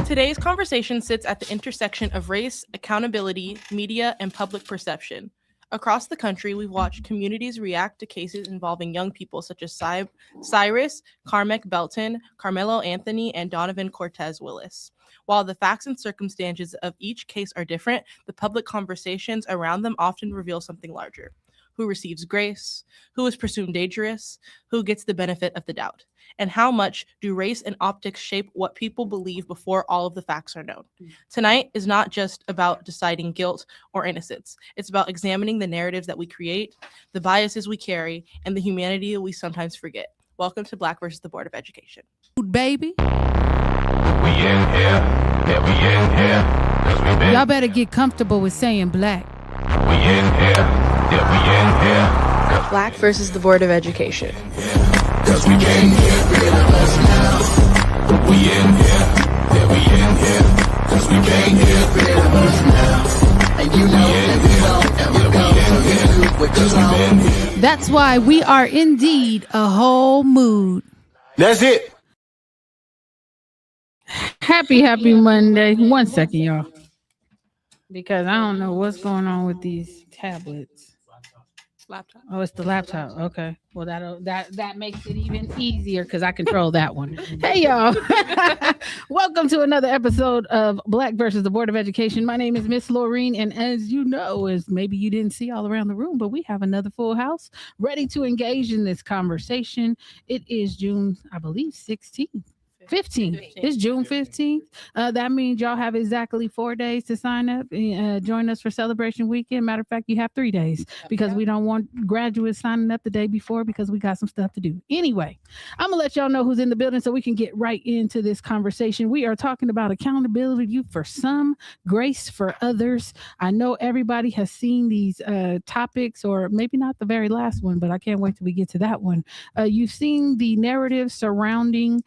Today's conversation sits at the intersection of race, accountability, media, and public perception. Across the country, we've watched communities react to cases involving young people such as Cyrus, Carmack Belton, Carmelo Anthony, and Donovan Cortez Willis. While the facts and circumstances of each case are different, the public conversations around them often reveal something larger. Who receives grace? Who is presumed dangerous? Who gets the benefit of the doubt? And how much do race and optics shape what people believe before all of the facts are known? Tonight is not just about deciding guilt or innocence. It's about examining the narratives that we create, the biases we carry, and the humanity we sometimes forget. Welcome to Black versus the Board of Education. Baby. We in here, yeah, we in here, 'cause we been. Y'all better get comfortable with saying black. We in here, yeah, we in here, Black versus the Board of Education. 'cause we came here, rid of us now. We in here, yeah, we in here, 'cause we came here, rid of us now. And you know that we don't, 'cause we been here. That's why we are indeed a whole mood. That's it. Happy Monday. 1 second, y'all. Because I don't know what's going on with these tablets. Laptop. Oh, it's the laptop. Okay. Well, that makes it even easier because I control that one. Hey, y'all. Welcome to another episode of Black versus the Board of Education. My name is Miss Laureen, and as you know, as maybe you didn't see all around the room, but we have another full house ready to engage in this conversation. It is June, I believe, 16th. 15th. It's June 15th. That means y'all have exactly 4 days to sign up and join us for Celebration Weekend. Matter of fact, you have 3 days because we don't want graduates signing up the day before because we got some stuff to do. Anyway, I'm going to let y'all know who's in the building so we can get right into this conversation. We are talking about accountability for some, grace for others. I know everybody has seen these topics, or maybe not the very last one, but I can't wait till we get to that one. You've seen the narrative surrounding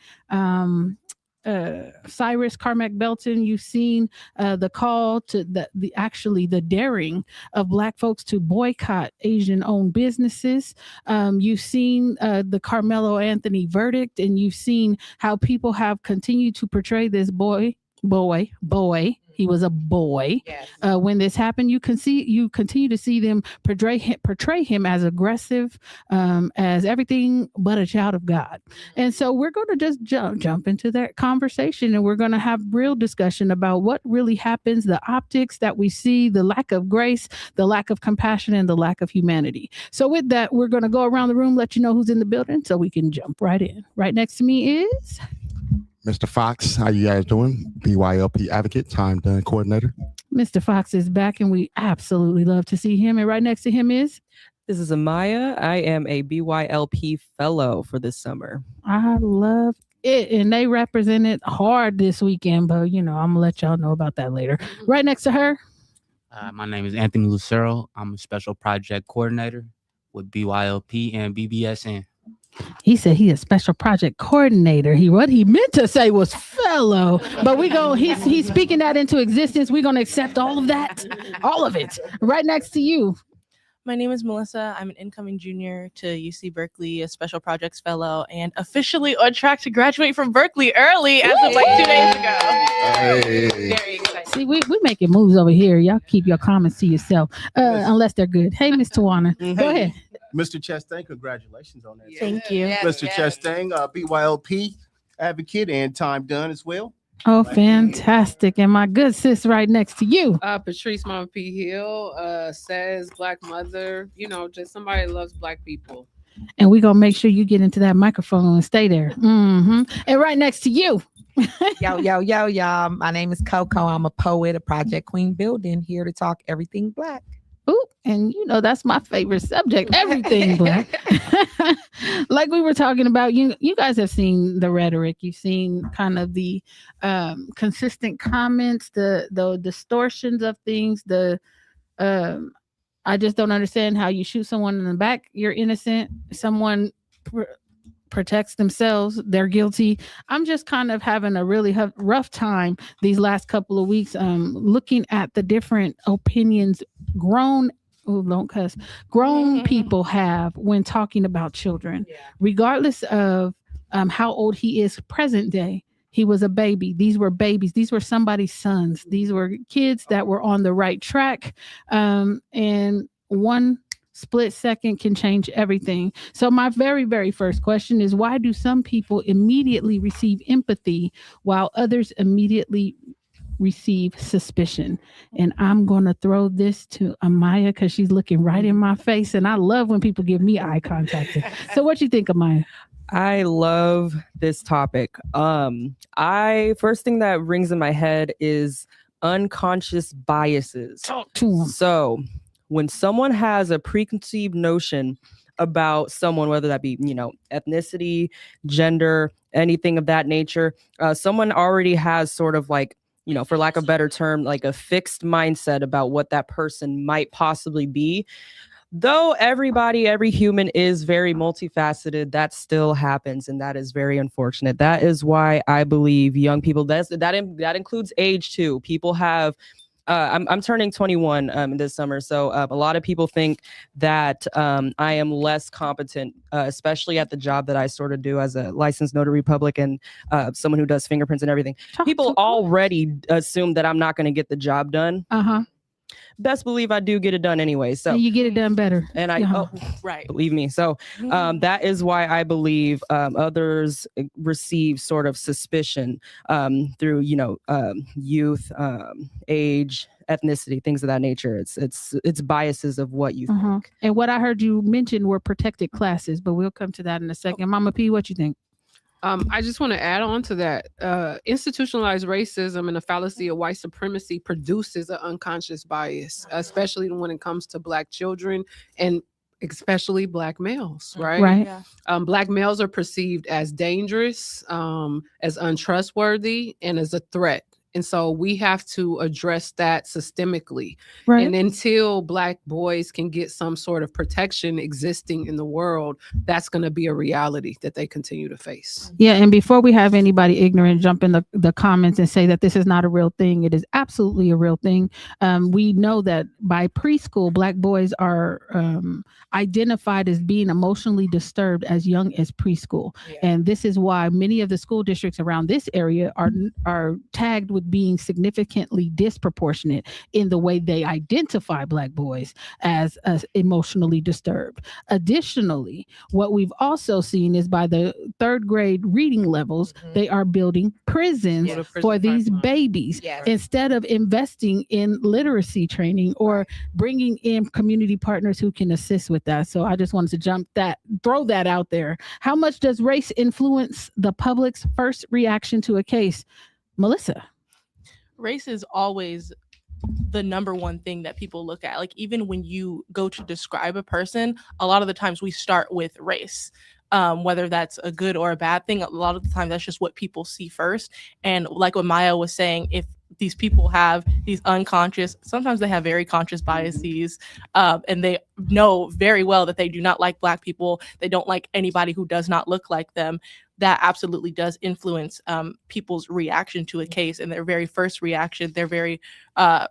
Cyrus, Carmack Belton. You've seen the call to the daring of Black folks to boycott Asian-owned businesses. You've seen the Carmelo Anthony verdict, and you've seen how people have continued to portray this boy. He was a boy. Yes. When this happened, you continue to see them portray him as aggressive, as everything but a child of God. And so we're going to just jump into that conversation, and we're going to have real discussion about what really happens, the optics that we see, the lack of grace, the lack of compassion, and the lack of humanity. So with that, we're going to go around the room, let you know who's in the building so we can jump right in. Right next to me is Mr. Fox. How you guys doing? BYLP advocate, time done coordinator. Mr. Fox is back, and we absolutely love to see him. And right next to him is This is Amaya. I am a BYLP fellow for this summer. I love it, and they represented hard this weekend, but I'm gonna let y'all know about that later. Right next to her, my name is Anthony Lucero. I'm a special project coordinator with BYLP and BBSN. he said he a special project coordinator. What he meant to say was fellow, but he's speaking that into existence. We're gonna accept all of that, all of it. Right next to you, My name is Melissa. I'm an incoming junior to UC Berkeley, a special projects fellow, and officially on track to graduate from Berkeley early as of like 2 days ago. Hey. Very excited. see, we making moves over here. Y'all keep your comments to yourself, unless they're good. Hey, Miss Tawana, go ahead. Mr. Chastain, congratulations on that. Thank you. Mr. Chastain, BYLP advocate and time done as well. Oh, fantastic. And my good sis right next to you. Patrice Mama P. Hill says Black mother, just somebody that loves Black people. And we're going to make sure you get into that microphone and stay there. And right next to you. Yo, y'all. My name is Coco. I'm a poet, a Project Queen building, here to talk everything Black. Ooh, and that's my favorite subject, everything Black. Like we were talking about, you guys have seen the rhetoric. You've seen kind of the consistent comments, the distortions of things, I just don't understand how you shoot someone in the back, you're innocent. Someone protects themselves, they're guilty. I'm just kind of having a really rough time these last couple of weeks looking at the different opinions grown people have when talking about children, regardless of how old he is present day. He was a baby. These were babies. These were somebody's sons. These were kids that were on the right track. And one split second can change everything. So my very, very first question is, why do some people immediately receive empathy while others immediately receive suspicion? And I'm going to throw this to Amaya because she's looking right in my face. And I love when people give me eye contact. So what you think, Amaya? I love this topic. First thing that rings in my head is unconscious biases. Talk to them. So when someone has a preconceived notion about someone, whether that be, ethnicity, gender, anything of that nature, someone already has sort of like, for lack of a better term, like a fixed mindset about what that person might possibly be. Though every human is very multifaceted, that still happens, and that is very unfortunate. That is why I believe young people, that includes age too. People have, I'm turning 21 this summer, so a lot of people think that I am less competent, especially at the job that I sort of do as a licensed notary public and someone who does fingerprints and everything. People already assume that I'm not going to get the job done. Best believe I do get it done anyway. So and you get it done better. And I, right. Believe me. So that is why I believe others receive sort of suspicion through, youth, age, ethnicity, things of that nature. It's biases of what you think. And what I heard you mention were protected classes, but we'll come to that in a second. Mama P, what you think? I just want to add on to that. Institutionalized racism and the fallacy of white supremacy produces an unconscious bias, especially when it comes to Black children and especially Black males, right? Right. Yeah. Black males are perceived as dangerous, as untrustworthy, and as a threat. And so we have to address that systemically. Right. And until Black boys can get some sort of protection existing in the world, that's going to be a reality that they continue to face. Yeah. And before we have anybody ignorant jump in the comments and say that this is not a real thing, it is absolutely a real thing. We know that by preschool, Black boys are identified as being emotionally disturbed as young as preschool. Yeah. And this is why many of the school districts around this area are tagged with being significantly disproportionate in the way they identify Black boys as emotionally disturbed. Additionally, what we've also seen is by the third grade reading levels, they are building prisons for these babies instead of investing in literacy training or bringing in community partners who can assist with that. So I just wanted to throw that out there. How much does race influence the public's first reaction to a case? Melissa? Race is always the number one thing that people look at. Like, even when you go to describe a person, a lot of the times we start with race. Whether that's a good or a bad thing, a lot of the time that's just what people see first. And like what Maya was saying, if these people have these unconscious, sometimes they have very conscious biases, and they know very well that they do not like Black people. They don't like anybody who does not look like them. That absolutely does influence people's reaction to a case, and their very first reaction, their very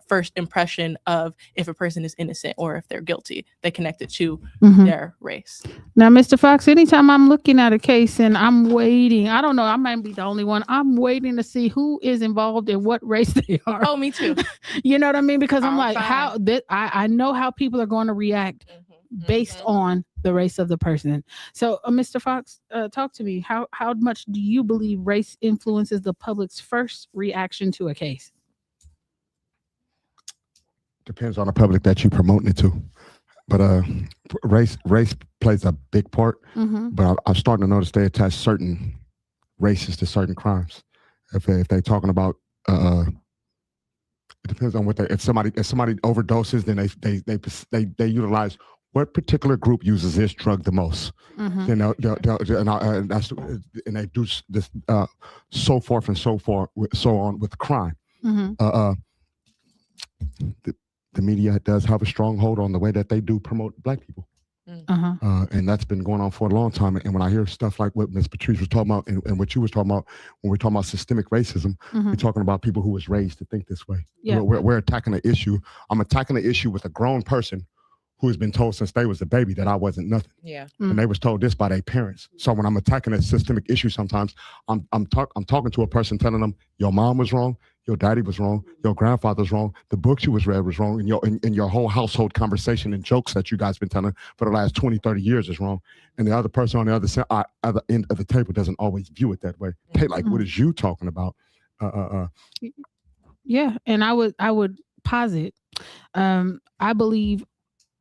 first impression of if a person is innocent or if they're guilty. They connect it to their race. Now, Mr. Fox, anytime I'm looking at a case and I'm waiting, I don't know, I might be the only one. I'm waiting to see who is involved and what race they are. Oh, me too. You know what I mean? Because I'm like, fine. I know how people are going to react based on the race of the person. So, Mr. Fox, talk to me. How much do you believe race influences the public's first reaction to a case? Depends on the public that you're promoting it to. But race plays a big part. But I'm starting to notice they attach certain races to certain crimes. If they're talking about, it depends on what if somebody overdoses, then they utilize what particular group uses this drug the most. And they do this so forth and so on with crime. The media does have a stronghold on the way that they do promote Black people. And that's been going on for a long time. And when I hear stuff like what Ms. Patrice was talking about and what you was talking about, when we're talking about systemic racism, we're talking about people who was raised to think this way. Yeah. We're attacking an issue. I'm attacking an issue with a grown person who has been told since they was a baby that I wasn't nothing. Yeah. Mm. And they was told this by their parents. So when I'm attacking a systemic issue, sometimes I'm talking to a person telling them your mom was wrong, your daddy was wrong, your grandfather's wrong, the books you was read was wrong, and your whole household conversation and jokes that you guys been telling for the last 20, 30 years is wrong. And the other person on the other end of the table doesn't always view it that way. Hey, like, what is you talking about? Yeah, and I would posit, I believe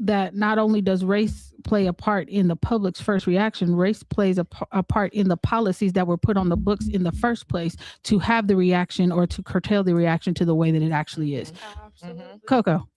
that not only does race play a part in the public's first reaction, race plays a part in the policies that were put on the books in the first place to have the reaction or to curtail the reaction to the way that it actually is. Coco.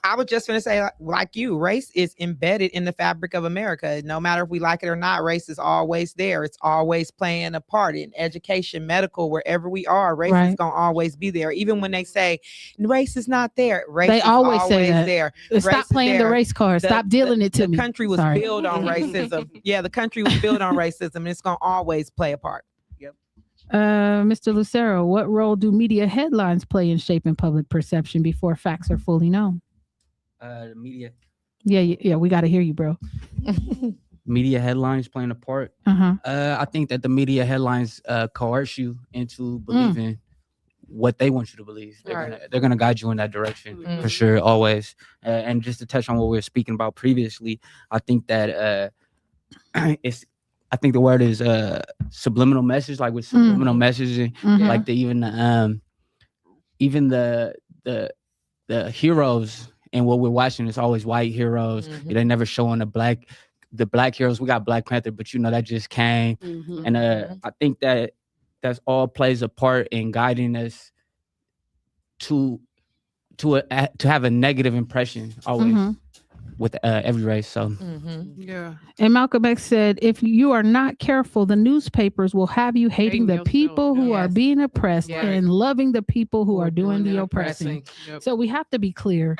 I was just going to say, like you, race is embedded in the fabric of America. No matter if we like it or not, race is always there. It's always playing a part in education, medical, wherever we are. Race is going to always be there. Even when they say race is not there, race they is always say that. there. Stop playing the race card. Stop dealing it to me. The country was built on racism. Yeah, the country was built on racism, and it's going to always play a part. Mr. Lucero, what role do media headlines play in shaping public perception before facts are fully known? The media. Yeah, we got to hear you, bro. Media headlines playing a part. I think that the media headlines coerce you into believing what they want you to believe. They're gonna guide you in that direction for sure, always. And just to touch on what we were speaking about previously, I think that I think the word is subliminal message, like with subliminal messaging, like even the heroes and what we're watching is always white heroes. They never showing the black heroes. We got Black Panther, but that just came. And I think that's all plays a part in guiding us to have a negative impression always. With every race. So yeah. And Malcolm X said, if you are not careful, the newspapers will have you hating the people who are being oppressed and loving the people who are doing the oppressing. So we have to be clear.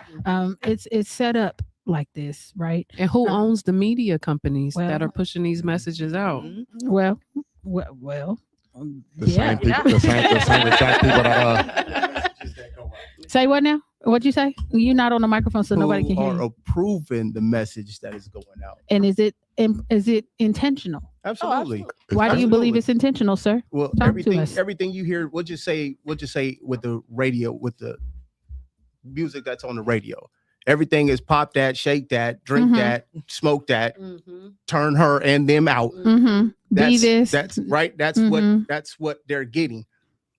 It's set up like this, right? And who owns the media companies that are pushing these messages out? Well, the same people, the same exact people that say what now? What'd you say? You're not on the microphone, so nobody can hear are you. approving the message that is going out. And is it intentional? Absolutely. Why do you believe it's intentional, sir? Well, Talk to us. everything you hear, what you say with the radio, with the music that's on the radio. Everything is pop that, shake that, drink that, smoke that, turn her and them out. That's right. That's what they're getting.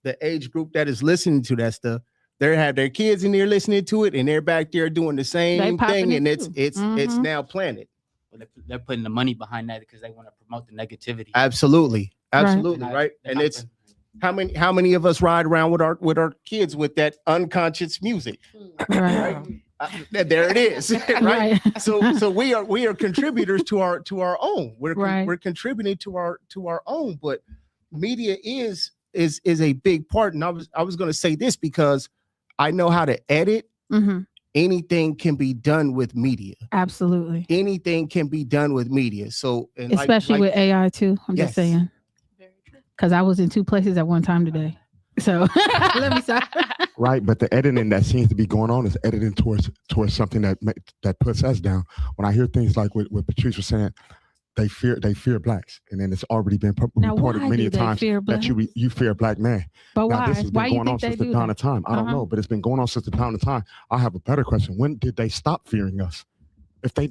The age group that is listening to that stuff, they have their kids in there listening to it, and they're back there doing the same thing, and it's now planted. They're putting the money behind that because they want to promote the negativity. Absolutely, right. And it's how many of us ride around with our kids with that unconscious music? Right. There it is, right? So we are contributors to our own. We're contributing to our own, but media is a big part. And I was going to say this because I know how to edit. Anything can be done with media. Absolutely. Anything can be done with media. So especially with AI too. I'm just saying. Because I was in two places at one time today. So let me stop. Right, but the editing that seems to be going on is editing towards something that puts us down. When I hear things like what Patrice was saying, they fear blacks, and then it's already been reported many times that you fear a black man. But now, why? This has been going on since the dawn of time. I don't know, but it's been going on since the dawn of time. I have a better question: when did they stop fearing us? If they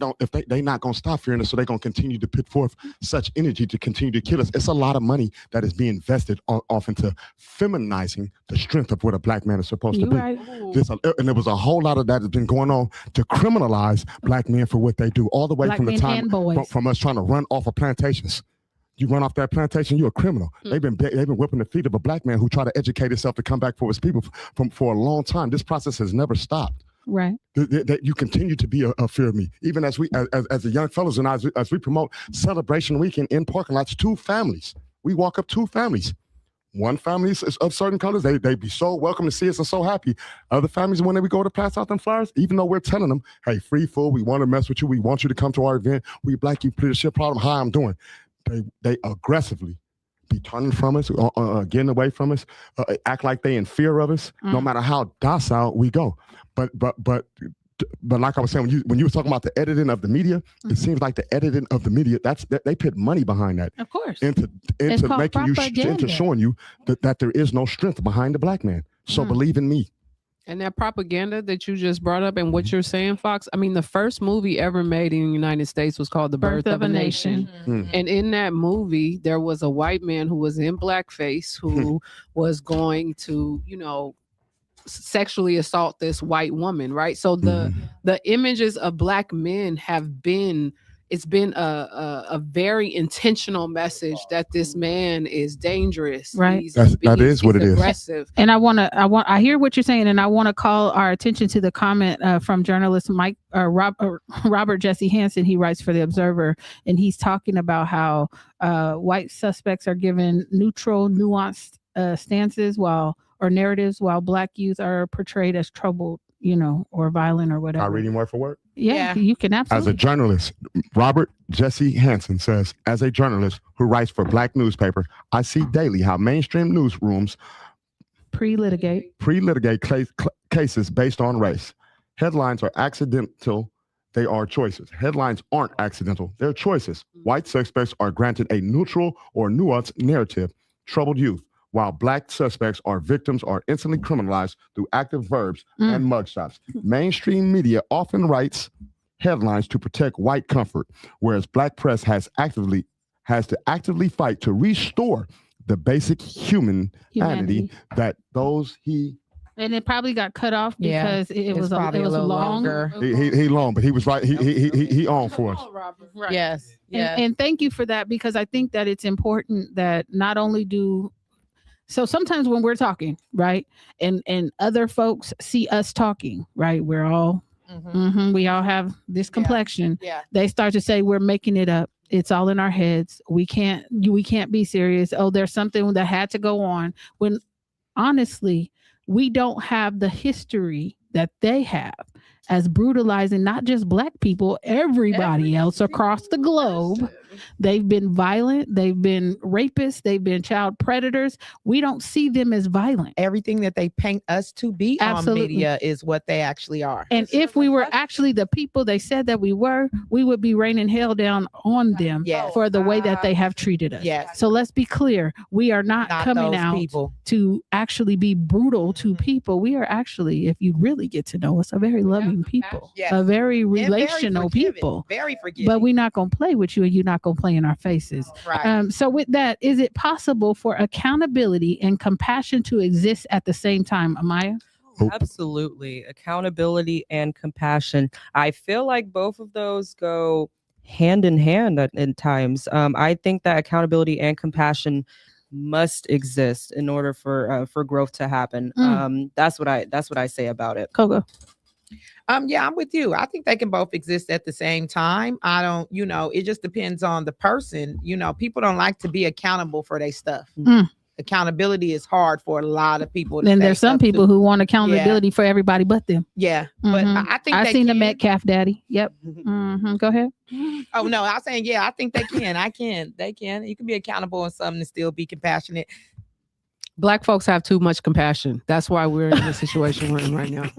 not gonna stop fearing us, so they're gonna continue to put forth such energy to continue to kill us. It's a lot of money that is being invested off into feminizing the strength of what a black man is supposed to be. Right. And there was a whole lot of that has been going on to criminalize black men for what they do, all the way black from the time from us trying to run off of plantations. You run off that plantation, you're a criminal. They've been whipping the feet of a black man who tried to educate himself to come back for his people for a long time. This process has never stopped. Right. That you continue to be a fear of me, even as the young fellows and as we promote Celebration Weekend in parking lots. Two families, we walk up two families. One family is of certain colors, they be so welcome to see us and so happy. Other families, when we go to pass out them flyers, even though we're telling them, hey, free food, we want to mess with you, we want you to come to our event, we black you, please, your problem, hi, I'm doing. They aggressively be turning from us, getting away from us, act like they in fear of us, no matter how docile we go. But but like I was saying, when you were talking about the editing of the media, it seems like the editing of the media, they put money behind that. Of course. Into making you, into showing you that there is no strength behind the black man. So believe in me. And that propaganda that you just brought up and what you're saying, Fox, I mean, the first movie ever made in the United States was called The Birth of a Nation. And in that movie, there was a white man who was in blackface who was going to, sexually assault this white woman, right? So the images of black men have been, it's been a very intentional message that this man is dangerous. Right. That is what it is. Aggressive. And I hear what you're saying, and I want to call our attention to the comment from journalist Robert Jesse Hansen. He writes for The Observer, and he's talking about how white suspects are given neutral, nuanced stances or narratives, while black youth are portrayed as troubled, or violent or whatever. Am I reading word for word? Yeah, you can absolutely. As a journalist, Robert Jesse Hansen says, as a journalist who writes for black newspaper, I see daily how mainstream newsrooms pre-litigate cases based on race. Headlines are accidental. They are choices. Headlines aren't accidental. They're choices. White suspects are granted a neutral or nuanced narrative. Troubled youth, while black suspects are victims, are instantly criminalized through active verbs and mugshots. Mainstream media often writes headlines to protect white comfort, whereas black press has to actively fight to restore the basic humanity that those he. And it probably got cut off because it was a little long. longer. He long, but he was right. He on for us. Right. Yes. And thank you for that, because I think that it's important that not only so sometimes when we're talking, right, and other folks see us talking, right, we're all, we all have this complexion. Yeah. They start to say we're making it up. It's all in our heads. We can't be serious. Oh, there's something that had to go on. When honestly, we don't have the history that they have as brutalizing not just black people, everybody else across the globe. They've been violent. They've been rapists. They've been child predators. We don't see them as violent. Everything that they paint us to be on media is what they actually are. And if we were actually the people they said that we were, we would be raining hell down on them for the way that they have treated us. Yes. So let's be clear. We are not coming out to actually be brutal to people. We are actually, if you really get to know us, a very loving people, a very relational people. Very forgiving. But we're not going to play with you, and you're not going to play in our faces. Right. So with that, is it possible for accountability and compassion to exist at the same time, Amaya? Absolutely. Accountability and compassion. I feel like both of those go hand in hand at times. I think that accountability and compassion must exist in order for growth to happen. That's what I say about it. Kogo. Yeah, I'm with you. I think they can both exist at the same time. I don't, it just depends on the person. People don't like to be accountable for their stuff. Accountability is hard for a lot of people. And there's some people who want accountability for everybody but them. Yeah. But I think I've seen the Metcalf daddy. Yep. Go ahead. Oh no, I was saying, I think they can. They can. You can be accountable on something and still be compassionate. Black folks have too much compassion. That's why we're in the situation we're in right now.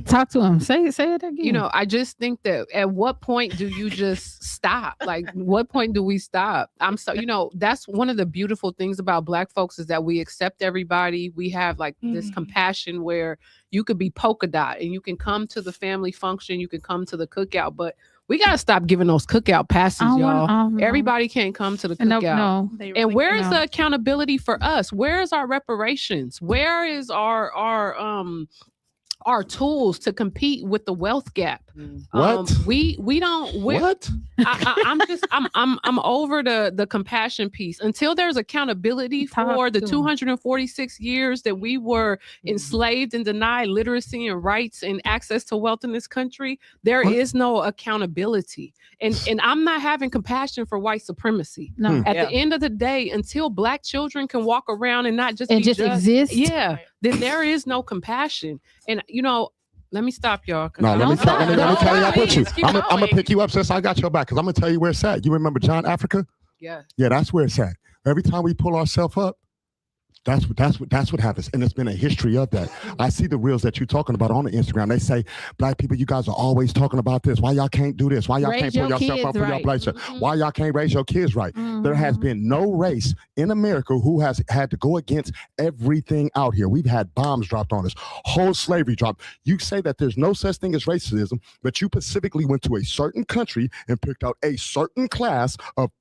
Talk to him. Say it again. I just think that at what point do you just stop? Like, what point do we stop? That's one of the beautiful things about Black folks is that we accept everybody. We have like this compassion where you could be polka dot and you can come to the family function, you can come to the cookout, but we got to stop giving those cookout passes, y'all. Everybody can't come to the cookout. No. And where is the accountability for us? Where is our reparations? Where is our tools to compete with the wealth gap? What? We don't. What? I'm over the compassion piece. Until there's accountability for the 246 years that we were enslaved and denied literacy and rights and access to wealth in this country, there is no accountability. And I'm not having compassion for white supremacy. No. At the end of the day, until Black children can walk around and not just exist, then there is no compassion. And let me stop y'all. No, let me carry up with you. I'm gonna pick you up since I got your back, because I'm gonna tell you where it's at. You remember John Africa? Yeah. Yeah, that's where it's at. Every time we pull ourselves up, That's what happens, and it's been a history of that. I see the reels that you're talking about on the Instagram. They say, "Black people, you guys are always talking about this. Why y'all can't do this? Why y'all Raise can't put your yourself up kids for your right. place? Why y'all can't raise your kids right?" There has been no race in America who has had to go against everything out here. We've had bombs dropped on us, whole slavery dropped. You say that there's no such thing as racism, but you specifically went to a certain country and picked out a certain class of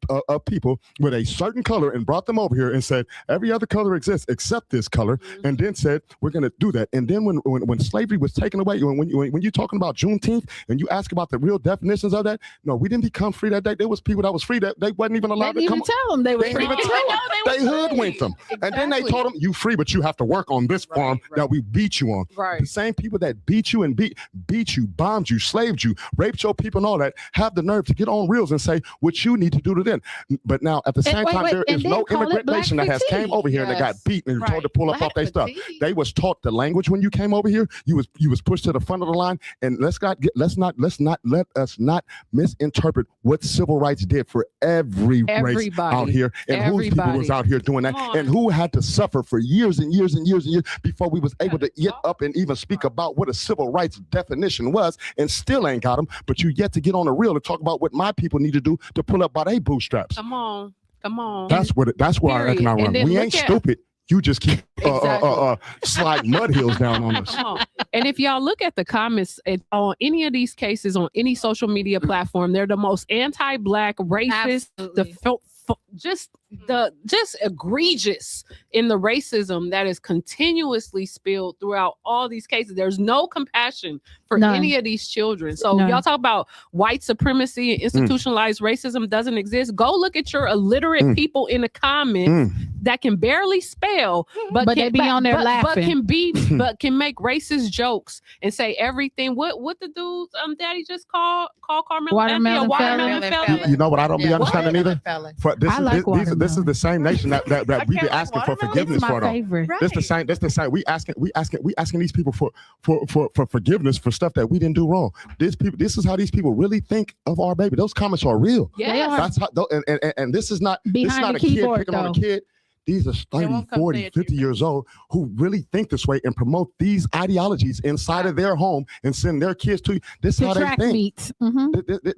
people with a certain color and brought them over here and said every other color exists except this color, and then said we're going to do that. And then when slavery was taken away, when you're talking about Juneteenth and you ask about the real definitions of that, no, we didn't become free that day. There was people that was free that they wasn't even allowed They to didn't come. even tell them they were They free. didn't even tell them. They hoodwinked them, and then they told them you free, but you have to work on this farm that we beat you on. Right. The same people that beat you and beat you, bombed you, slaved you, raped your people, and all that have the nerve to get on reels and say what you need to do to them. But now at the same time, there is no immigrant nation that has came over here and they got beat and told to pull up off their stuff. They was taught the language when you came over here. You was pushed to the front of the line, and let us not misinterpret what civil rights did for every race out here, and whose people was out here doing that, and who had to suffer for years and years and years and years before we was able to get up and even speak about what a civil rights definition was, and still ain't got them. But you yet to get on the reel and talk about what my people need to do to pull up by their bootstraps. Come on. That's where our economic run. We ain't stupid. You just keep slide mud hills down on us. And if y'all look at the comments on any of these cases on any social media platform, they're the most anti-Black, racist, just egregious in the racism that is continuously spilled throughout all these cases. There's no compassion for any of these children. So y'all talk about white supremacy and institutionalized racism doesn't exist. Go look at your illiterate people in the comments that can barely spell, but they be on there laughing. But can make racist jokes and say everything. What the dude's daddy just called Carmelo Watermelon felon? You know what I don't be understanding either? For this is the same nation that we be asking for forgiveness for. Favorite. This the same. We asking these people for forgiveness for stuff that we didn't do wrong. This is how these people really think of our baby. Those comments are real. Yeah, that's how. And this is not a kid picking on a kid. These are 30, 40, 50 years old who really think this way and promote these ideologies inside of their home and send their kids to you. This is how they think.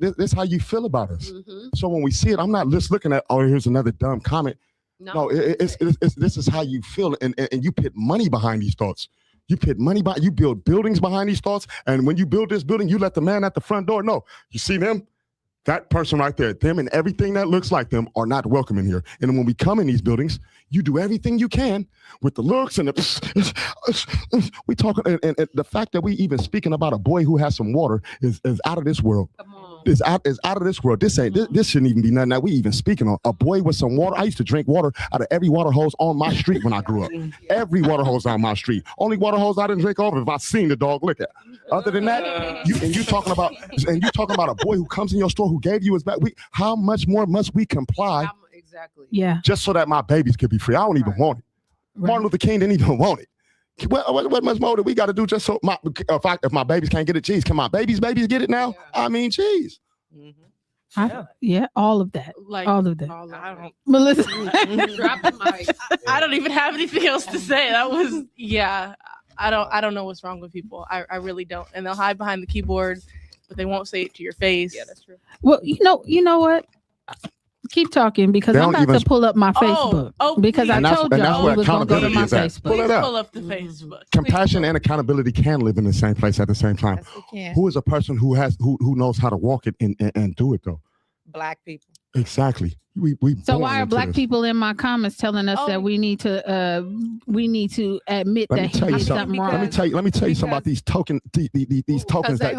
This is how you feel about us. So when we see it, I'm not just looking at, oh, here's another dumb comment. No, it's this is how you feel, and you put money behind these thoughts. You put money behind, you build buildings behind these thoughts, and when you build this building, you let the man at the front door know. You see them? That person right there, them and everything that looks like them are not welcome in here. And when we come in these buildings, you do everything you can with the looks and we talking, and the fact that we even speaking about a boy who has some water is out of this world. Is out of this world. This shouldn't even be nothing that we even speaking on. A boy with some water. I used to drink water out of every water hose on my street when I grew up. Every water hose on my street. Only water hose I didn't drink off if I seen the dog lick it. Other than that, you talking about a boy who comes in your store who gave you his back. How much more must we comply? Exactly. Yeah. Just so that my babies could be free. I don't even want it. Martin Luther King didn't even want it. What much more do we got to do just so if my babies can't get it? Geez, can my babies get it now? Yeah. I mean, geez. All of that. All of that. I don't. Melissa, drop the mic. I don't even have anything else to say. That was I don't know what's wrong with people. I really don't. And they'll hide behind the keyboard, but they won't say it to your face. Yeah, that's true. Well, you know what? Keep talking because I'm about to pull up my Facebook because I told y'all I was going to go to my Facebook. Pull up the Facebook. Compassion and accountability can live in the same place at the same time. Yes, who is a person who knows how to walk it and do it though? Black people. Exactly. So why are Black people in my comments telling us that we need to admit that he did something wrong? Let me tell you something about these tokens because they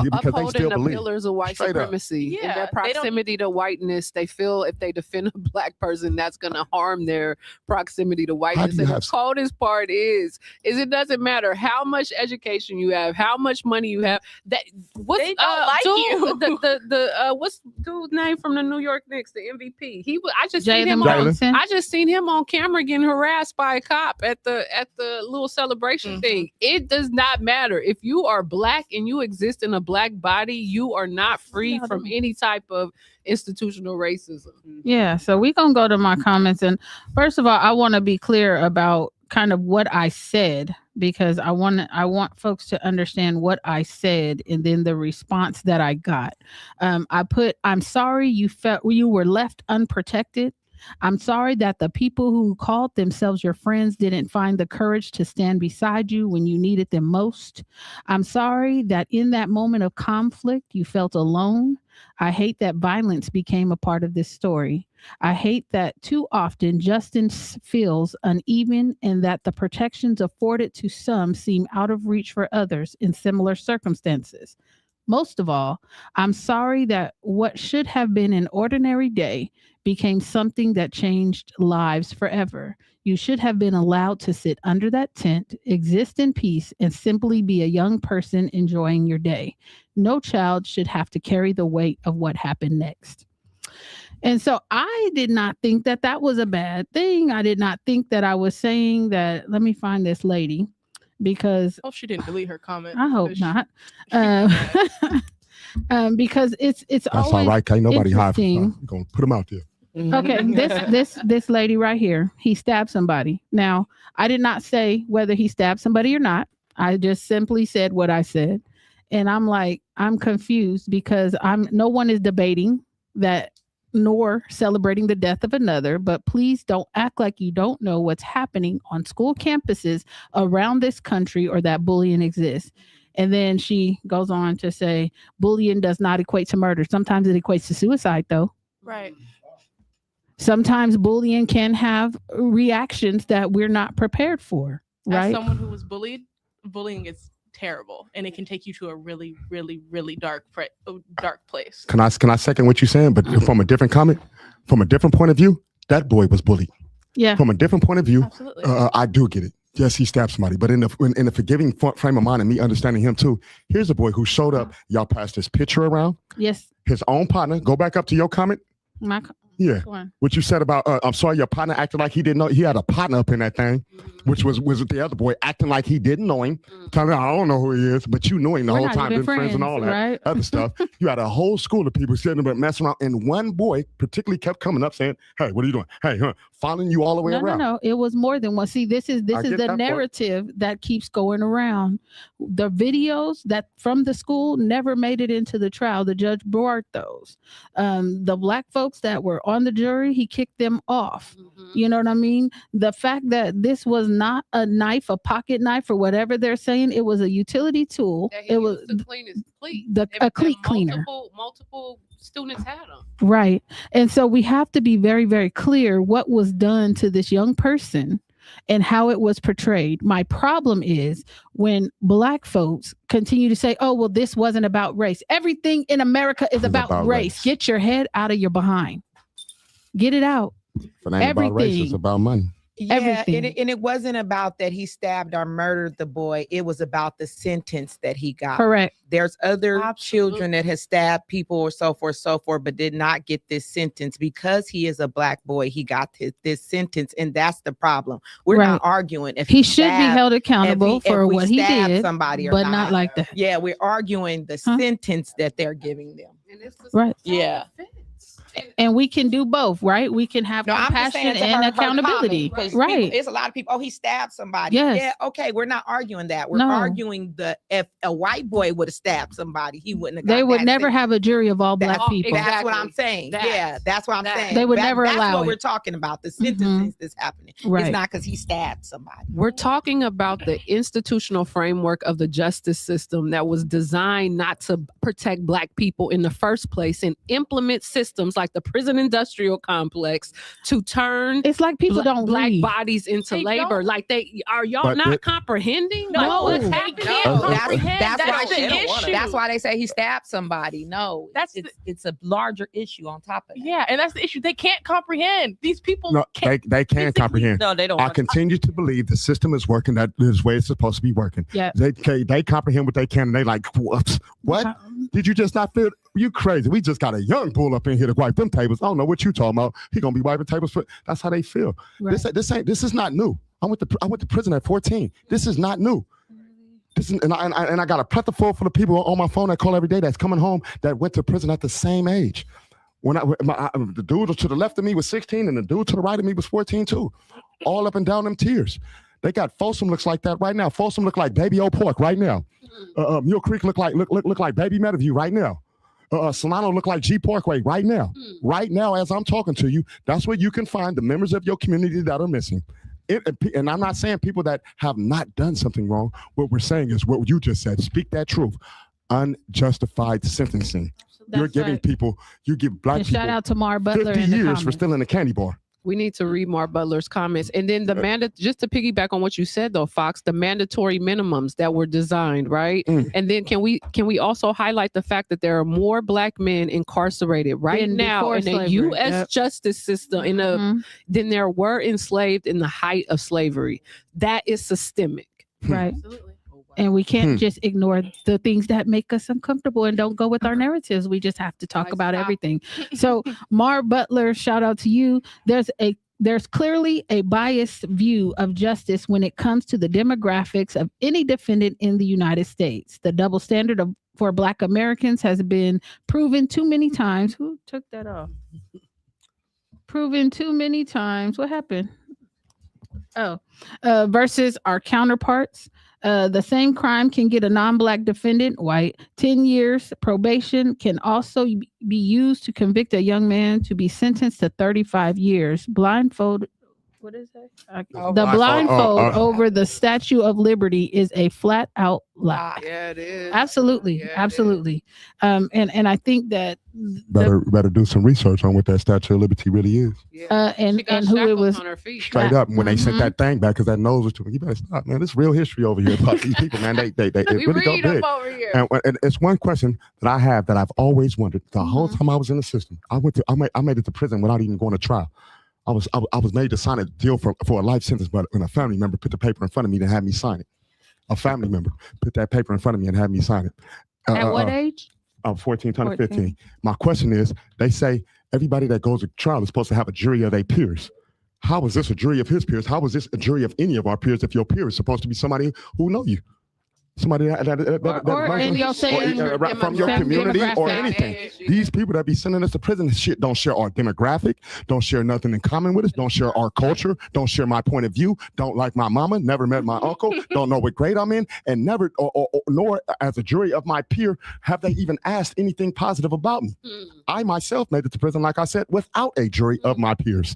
still believe pillars of white supremacy. In their proximity to whiteness, they feel if they defend a Black person, that's going to harm their proximity to whiteness. And the coldest part is it doesn't matter how much education you have, how much money you have. They don't like you. What's dude's name from the New York Knicks, the MVP? I just seen him on camera getting harassed by a cop at the little celebration thing. It does not matter if you are Black and you exist in a Black body. You are not free from any type of institutional racism. Yeah. So we're gonna go to my comments, and first of all, I want to be clear about kind of what I said, because I want folks to understand what I said and then the response that I got. I put, I'm sorry you were left unprotected. I'm sorry that the people who called themselves your friends didn't find the courage to stand beside you when you needed them most. I'm sorry that in that moment of conflict, you felt alone. I hate that violence became a part of this story. I hate that too often justice feels uneven and that the protections afforded to some seem out of reach for others in similar circumstances. Most of all, I'm sorry that what should have been an ordinary day became something that changed lives forever. You should have been allowed to sit under that tent, exist in peace, and simply be a young person enjoying your day. No child should have to carry the weight of what happened next. And so I did not think that that was a bad thing. I did not think that I was saying that. Let me find this lady, because Oh, she didn't delete her comment. I hope not. Because it's That's always all right. Can't nobody hide. interesting. We're gonna put them out there. Okay, this lady right here, he stabbed somebody. Now, I did not say whether he stabbed somebody or not. I just simply said what I said. And I'm like, I'm confused because no one is debating that nor celebrating the death of another, but please don't act like you don't know what's happening on school campuses around this country or that bullying exists. And then she goes on to say, bullying does not equate to murder. Sometimes it equates to suicide, though. Right. Sometimes bullying can have reactions that we're not prepared for, right? As someone who was bullied, bullying is terrible, and it can take you to a really, really, really dark place. Can I second what you're saying? But from a different comment, from a different point of view, that boy was bullied. Yeah. From a different point of view, Absolutely. I do get it. Yes, he stabbed somebody, but in the forgiving frame of mind and me understanding him too, here's a boy who showed up. Y'all passed his picture around. Yes. His own partner. Go back up to your comment. Yeah. What you said about, I'm sorry, your partner acted like he didn't know. He had a partner up in that thing, which was the other boy acting like he didn't know him. Telling him, I don't know who he is, but you knew him the whole time, been friends and all that right? other stuff. You had a whole school of people sitting there messing around, and one boy particularly kept coming up saying, hey, what are you doing? Hey, following you all the way around. No. It was more than one. See, this is the narrative that keeps going around. The videos that from the school never made it into the trial. The judge brought those. The black folks that were on the jury, he kicked them off. You know what I mean? The fact that this was not a knife, a pocket knife, or whatever they're saying, it was a utility tool. It was to clean his cleat. A cleat cleaner. Multiple students had them. Right. And so we have to be very, very clear what was done to this young person and how it was portrayed. My problem is when black folks continue to say, oh, well, this wasn't about race. Everything in America is about race. Get your head out of your behind. Get it out. If it ain't about race, it's about money. Yeah, and it wasn't about that he stabbed or murdered the boy. It was about the sentence that he got. Correct. There's other children that has stabbed people or so forth, but did not get this sentence because he is a black boy. He got this sentence, and that's the problem. We're not arguing if he should be held accountable for what he did, somebody, but not like that. Yeah, we're arguing the sentence that they're giving them. And it's the right. Yeah. And we can do both, right? We can have compassion and accountability, right? It's a lot of people. Oh, he stabbed somebody. Yes. Yeah. Okay. We're not arguing that. We're arguing if a white boy would have stabbed somebody, he wouldn't have. They would never have a jury of all black people. That's what I'm saying. That's what I'm saying. They would never allow it. That's what we're talking about. The sentence that's happening. Right. It's not because he stabbed somebody. We're talking about the institutional framework of the justice system that was designed not to protect black people in the first place and implement systems like the prison industrial complex to turn it's like people don't black read. Bodies into labor. Like y'all But not comprehending? Like, No. what's They happening? That's why they say he stabbed somebody. No, it's a larger issue on top of that. Yeah, and that's the issue. They can't comprehend. These people can't. They can comprehend. No, they don't. I continue to believe the system is working that this way it's supposed to be working. Yeah. They comprehend what they can, and they like, what? Did you just not feel? You crazy? We just got a young bull up in here to wipe them tables. I don't know what you talking about. He gonna be wiping tables for. That's how they feel. Right. This is not new. I went to prison at 14. This is not new. This is, and I got a plethora full of people on my phone that call every day that's coming home that went to prison at the same age. When the dude to the left of me was 16 and the dude to the right of me was 14 too. All up and down them tiers. They got Folsom looks like that right now. Folsom look like Baby Old Pork right now. Mule Creek look like Baby Meadowview right now. Solano look like G Parkway right now. Right now, as I'm talking to you, that's where you can find the members of your community that are missing. And I'm not saying people that have not done something wrong. What we're saying is what you just said. Speak that truth. Unjustified sentencing. You're giving people, you give black people shout out to Mar Butler 50 in the years comments. for stealing a candy bar. We need to read Mar Butler's comments. And then just to piggyback on what you said though, Fox, the mandatory minimums that were designed, right? And then can we also highlight the fact that there are more black men incarcerated right now in the U.S. justice system than there were enslaved in the height of slavery. That is systemic. Right. Absolutely. And we can't just ignore the things that make us uncomfortable and don't go with our narratives. We just have to talk about everything. So Mar Butler, shout out to you. There's clearly a biased view of justice when it comes to the demographics of any defendant in the United States. The double standard for Black Americans has been proven too many times. Who took that off? Proven too many times. What happened? Versus our counterparts. The same crime can get a non-Black defendant, white, 10 years probation can also be used to convict a young man to be sentenced to 35 years. Blindfold. What is that? The blindfold over the Statue of Liberty is a flat out lie. Yeah, it is. Absolutely. Yeah, absolutely. And I think that better do some research on what that Statue of Liberty really is. And who it was on her feet. Straight up, when they sent that thing back, because that nose was too. You better stop, man. This real history over here about these people, man. They it really go big. Over here. And it's one question that I have that I've always wondered the whole time I was in the system. I made it to prison without even going to trial. I was made to sign a deal for a life sentence, but when a family member put the paper in front of me to have me sign it, a family member put that paper in front of me and had me sign it. at what age? 14, turning 15. My question is, they say everybody that goes to trial is supposed to have a jury of their peers. How is this a jury of his peers? How is this a jury of any of our peers if your peer is supposed to be somebody who know you? Somebody that from your community or anything. These people that be sending us to prison shit don't share our demographic, don't share nothing in common with us, don't share our culture, don't share my point of view, don't like my mama, never met my uncle, don't know what grade I'm in, and never, nor as a jury of my peer, have they even asked anything positive about me. I myself made it to prison, like I said, without a jury of my peers.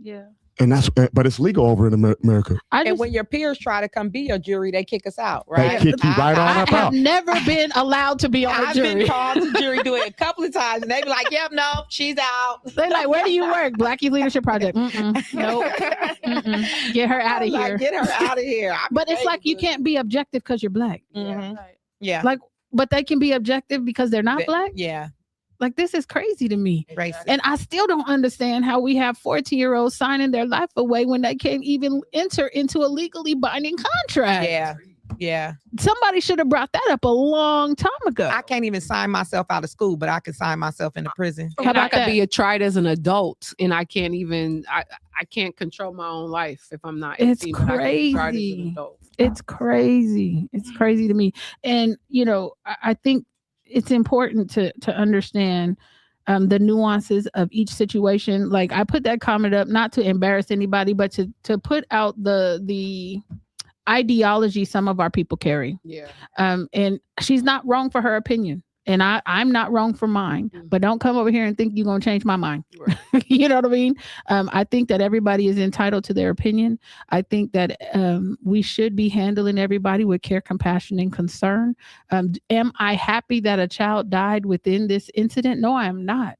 Yeah. And but it's legal over in America. And when your peers try to come be your jury, they kick us out, right? They kick you right on up out. I have never been allowed to be on a jury. I've been called to jury do it a couple of times, and they be like, "Yep, no, she's out." They like, "Where do you work?" Black Youth Leadership Project. Nope. Get her out of here. Get her out of here. But it's like you can't be objective because you're Black. Yeah. Like, but they can be objective because they're not Black. Yeah. Like, this is crazy to me. Racist. And I still don't understand how we have 14-year-olds signing their life away when they can't even enter into a legally binding contract. Yeah. Yeah. Somebody should have brought that up a long time ago. I can't even sign myself out of school, but I can sign myself into prison. How about I could that? be tried as an adult, and I can't even. I can't control my own life if I'm not. It's 18, but I can be tried as an crazy. adult. It's crazy. It's crazy to me. And, you know, I think it's important to understand the nuances of each situation. Like, I put that comment up not to embarrass anybody, but to put out the ideology some of our people carry. Yeah. And she's not wrong for her opinion. And I'm not wrong for mine, but don't come over here and think you're going to change my mind. Right. You know what I mean? I think that everybody is entitled to their opinion. I think that we should be handling everybody with care, compassion, and concern. Am I happy that a child died within this incident? No, I am not.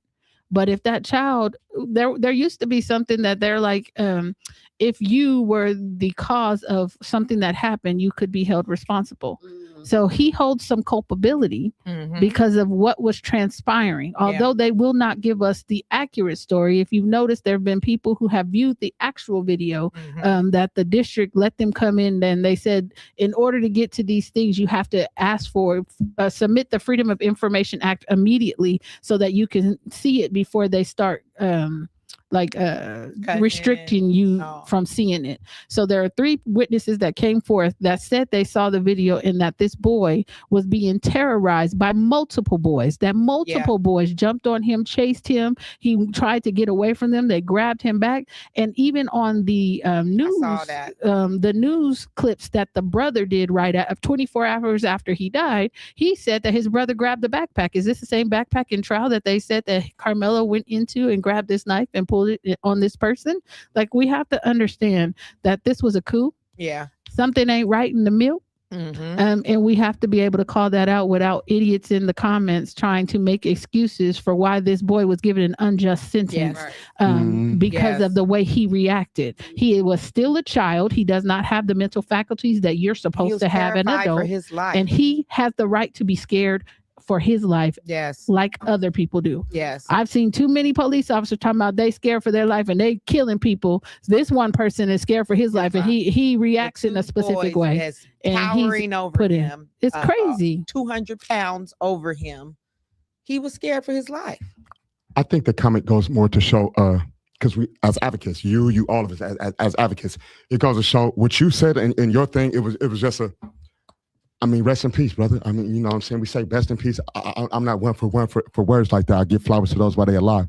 But if that child, there used to be something that they're like, if you were the cause of something that happened, you could be held responsible. So he holds some culpability because of what was transpiring. Although they will not give us the accurate story. If you've noticed, there have been people who have viewed the actual video that the district let them come in, and they said, in order to get to these things, you have to ask for, submit the Freedom of Information Act immediately so that you can see it before they start like restricting you from seeing it. So there are 3 witnesses that came forth that said they saw the video and that this boy was being terrorized by multiple boys, that multiple boys jumped on him, chased him. He tried to get away from them. They grabbed him back. And even on the the news clips that the brother did right at 24 hours after he died, he said that his brother grabbed the backpack. Is this the same backpack in trial that they said that Carmelo went into and grabbed this knife and pulled it on this person? Like, we have to understand that this was a coup. Yeah. Something ain't right in the milk. And we have to be able to call that out without idiots in the comments trying to make excuses for why this boy was given an unjust sentence because of the way he reacted. He was still a child. He does not have the mental faculties that you're supposed to have an adult. For his life. And he has the right to be scared for his life, like other people do. I've seen too many police officers talking about they scared for their life and they killing people. This one person is scared for his life and he reacts in a specific way. And towering over him. It's crazy. 200 pounds over him. He was scared for his life. I think the comment goes more to show, because we, as advocates, you, all of us, as advocates, it goes to show what you said in your thing. It was just a. I mean, rest in peace, brother. I mean, you know what I'm saying? We say best in peace. I'm not one for words like that. I give flowers to those while they're alive.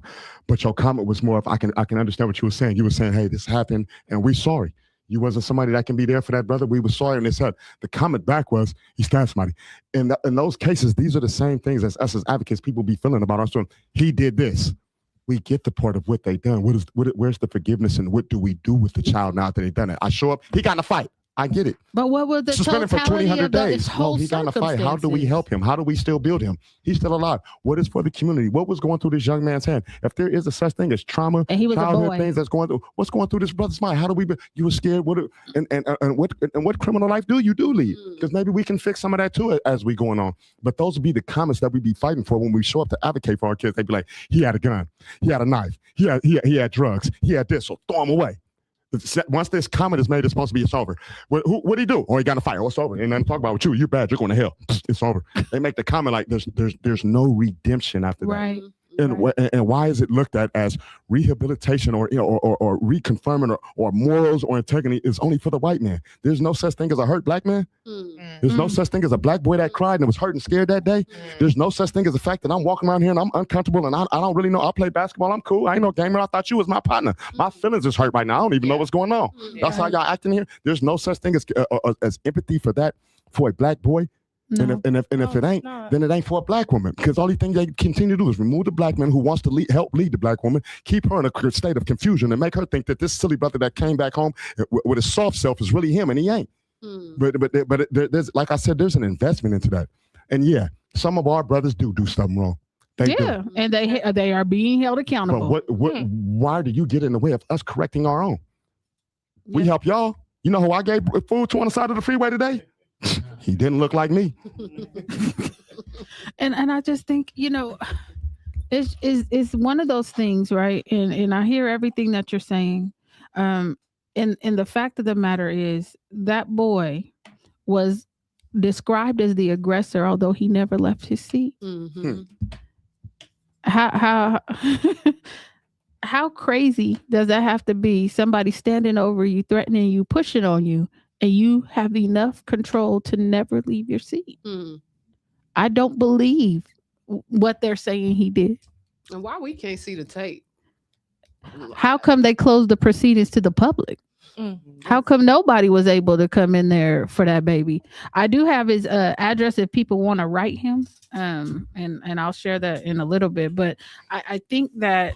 But your comment was more of, I can understand what you were saying. You were saying, hey, this happened and we sorry. You wasn't somebody that can be there for that, brother. We were sorry. And the comment back was, he stabbed somebody. In those cases, these are the same things as us as advocates, people be feeling about us. He did this. We get the part of what they done. Where's the forgiveness and what do we do with the child now that they done it? I show up, he got in a fight. I get it. But what was the suspended for totality 200 of days? whole No, he got in a fight. How do we help him? How do we still build him? He's still alive. What is for the community? What was going through this young man's head? If there is a such thing as trauma, and he was childhood things that's going through, what's going through this brother's mind? How do we? You were scared. What criminal life do you lead? Because maybe we can fix some of that too as we going on. But those would be the comments that we be fighting for when we show up to advocate for our kids. They'd be like, he had a gun, he had a knife, he had drugs, he had this, so throw him away. Once this comment is made, it's supposed to be it's over. What did he do? Oh, he got in a fight. Oh, it's over. Ain't nothing to talk about with you. You're bad. You're going to hell. It's over. They make the comment like there's no redemption after that. Right. And why is it looked at as rehabilitation or reconfirming or morals or integrity is only for the white man? There's no such thing as a hurt black man. There's no such thing as a black boy that cried and was hurt and scared that day. There's no such thing as the fact that I'm walking around here and I'm uncomfortable and I don't really know. I play basketball. I'm cool. I ain't no gamer. I thought you was my partner. My feelings is hurt right now. I don't even know what's going on. That's how y'all acting here. There's no such thing as empathy for that for a black boy. No. And if it ain't, then it ain't for a black woman. Because the only thing they continue to do is remove the black man who wants to help lead the black woman, keep her in a state of confusion, and make her think that this silly brother that came back home with his soft self is really him, and he ain't. But there's, like I said, there's an investment into that. And yeah, some of our brothers do something wrong. They do. And they are being held accountable. But why do you get in the way of us correcting our own? We help y'all. You know who I gave food to on the side of the freeway today? He didn't look like me. and I just think, it's one of those things, right? And I hear everything that you're saying. And the fact of the matter is that boy was described as the aggressor, although he never left his seat. How crazy does that have to be? Somebody standing over you, threatening you, pushing on you, and you have enough control to never leave your seat. I don't believe what they're saying he did. And why we can't see the tape? How come they closed the proceedings to the public? How come nobody was able to come in there for that baby? I do have his address if people want to write him, and I'll share that in a little bit. But I think that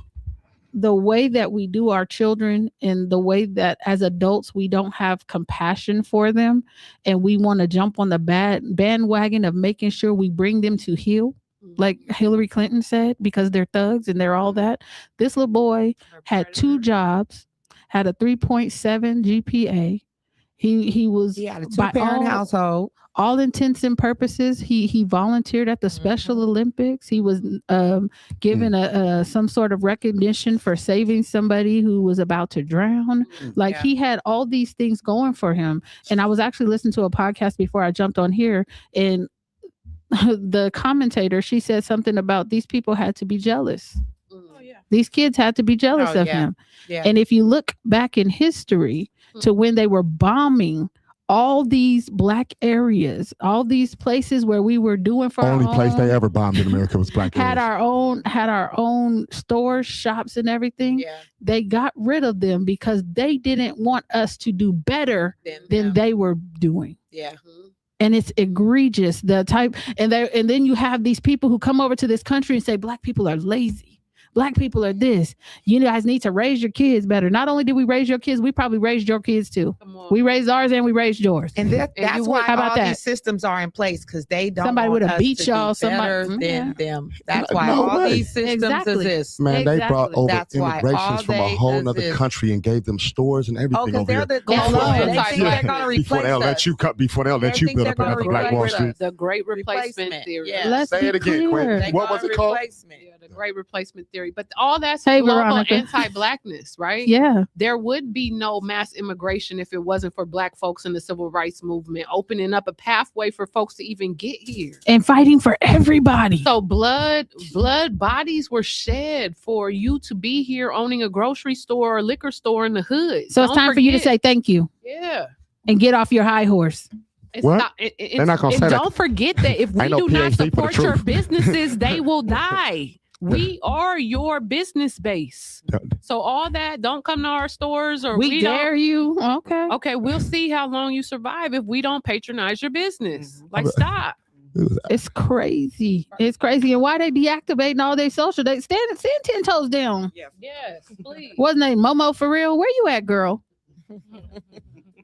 the way that we do our children and the way that as adults we don't have compassion for them and we want to jump on the bandwagon of making sure we bring them to heal, like Hillary Clinton said, because they're thugs and they're all that. This little boy had 2 jobs, had a 3.7 GPA. He had a 2-parent household. All intents and purposes, he volunteered at the Special Olympics. He was given some sort of recognition for saving somebody who was about to drown. Like he had all these things going for him. And I was actually listening to a podcast before I jumped on here, and the commentator, she said something about these people had to be jealous. These kids had to be jealous of him. Yeah. And if you look back in history to when they were bombing all these black areas, all these places where we were doing for Only our place own, they ever bombed in America was black had areas. our own stores, shops, and everything. Yeah. They got rid of them because they didn't want us to do better than they were doing. Yeah. And it's egregious, the type, and then you have these people who come over to this country and say black people are lazy. Black people are this. You guys need to raise your kids better. Not only did we raise your kids, we probably raised your kids too. We raised ours and we raised yours. And that's why how about all that? these systems are in place, because they don't Somebody want would have us beat to y'all. do better Somebody than them. That's why No all way. these systems Exactly. exist. Man, they brought Exactly. over That's why all immigrations from a they whole nother exist. country and gave them stores and everything Oh, because over they're here. the That's global. right. They think they're going to Before replace they'll let us. you cut, before they'll let They you think build they're up another gonna Black Wall replace Street. us. The great replacement Replacement, theory. yeah. Let's Say be it again, clear. Quinn. What was it called? The great replacement theory. But all that's Hey, global Veronica. anti-blackness, right? Yeah. There would be no mass immigration if it wasn't for black folks in the civil rights movement, opening up a pathway for folks to even get here. And fighting for everybody. So blood bodies were shed for you to be here owning a grocery store or liquor store in the hood. So it's Don't time for you to forget- say thank you yeah. and get off your high horse. What? They're not gonna and say that. don't forget that if we Ain't no do not PhD for the support your truth. businesses, they will die. We are your business base. So all that, don't come to our stores or We don't. dare you. Okay. Okay, we'll see how long you survive if we don't patronize your business. Like, Okay. stop. It's crazy. It's crazy. And why they deactivating all their social? They stand 10 toes down. Yes, please. Wasn't they Momo for real? Where you at, girl?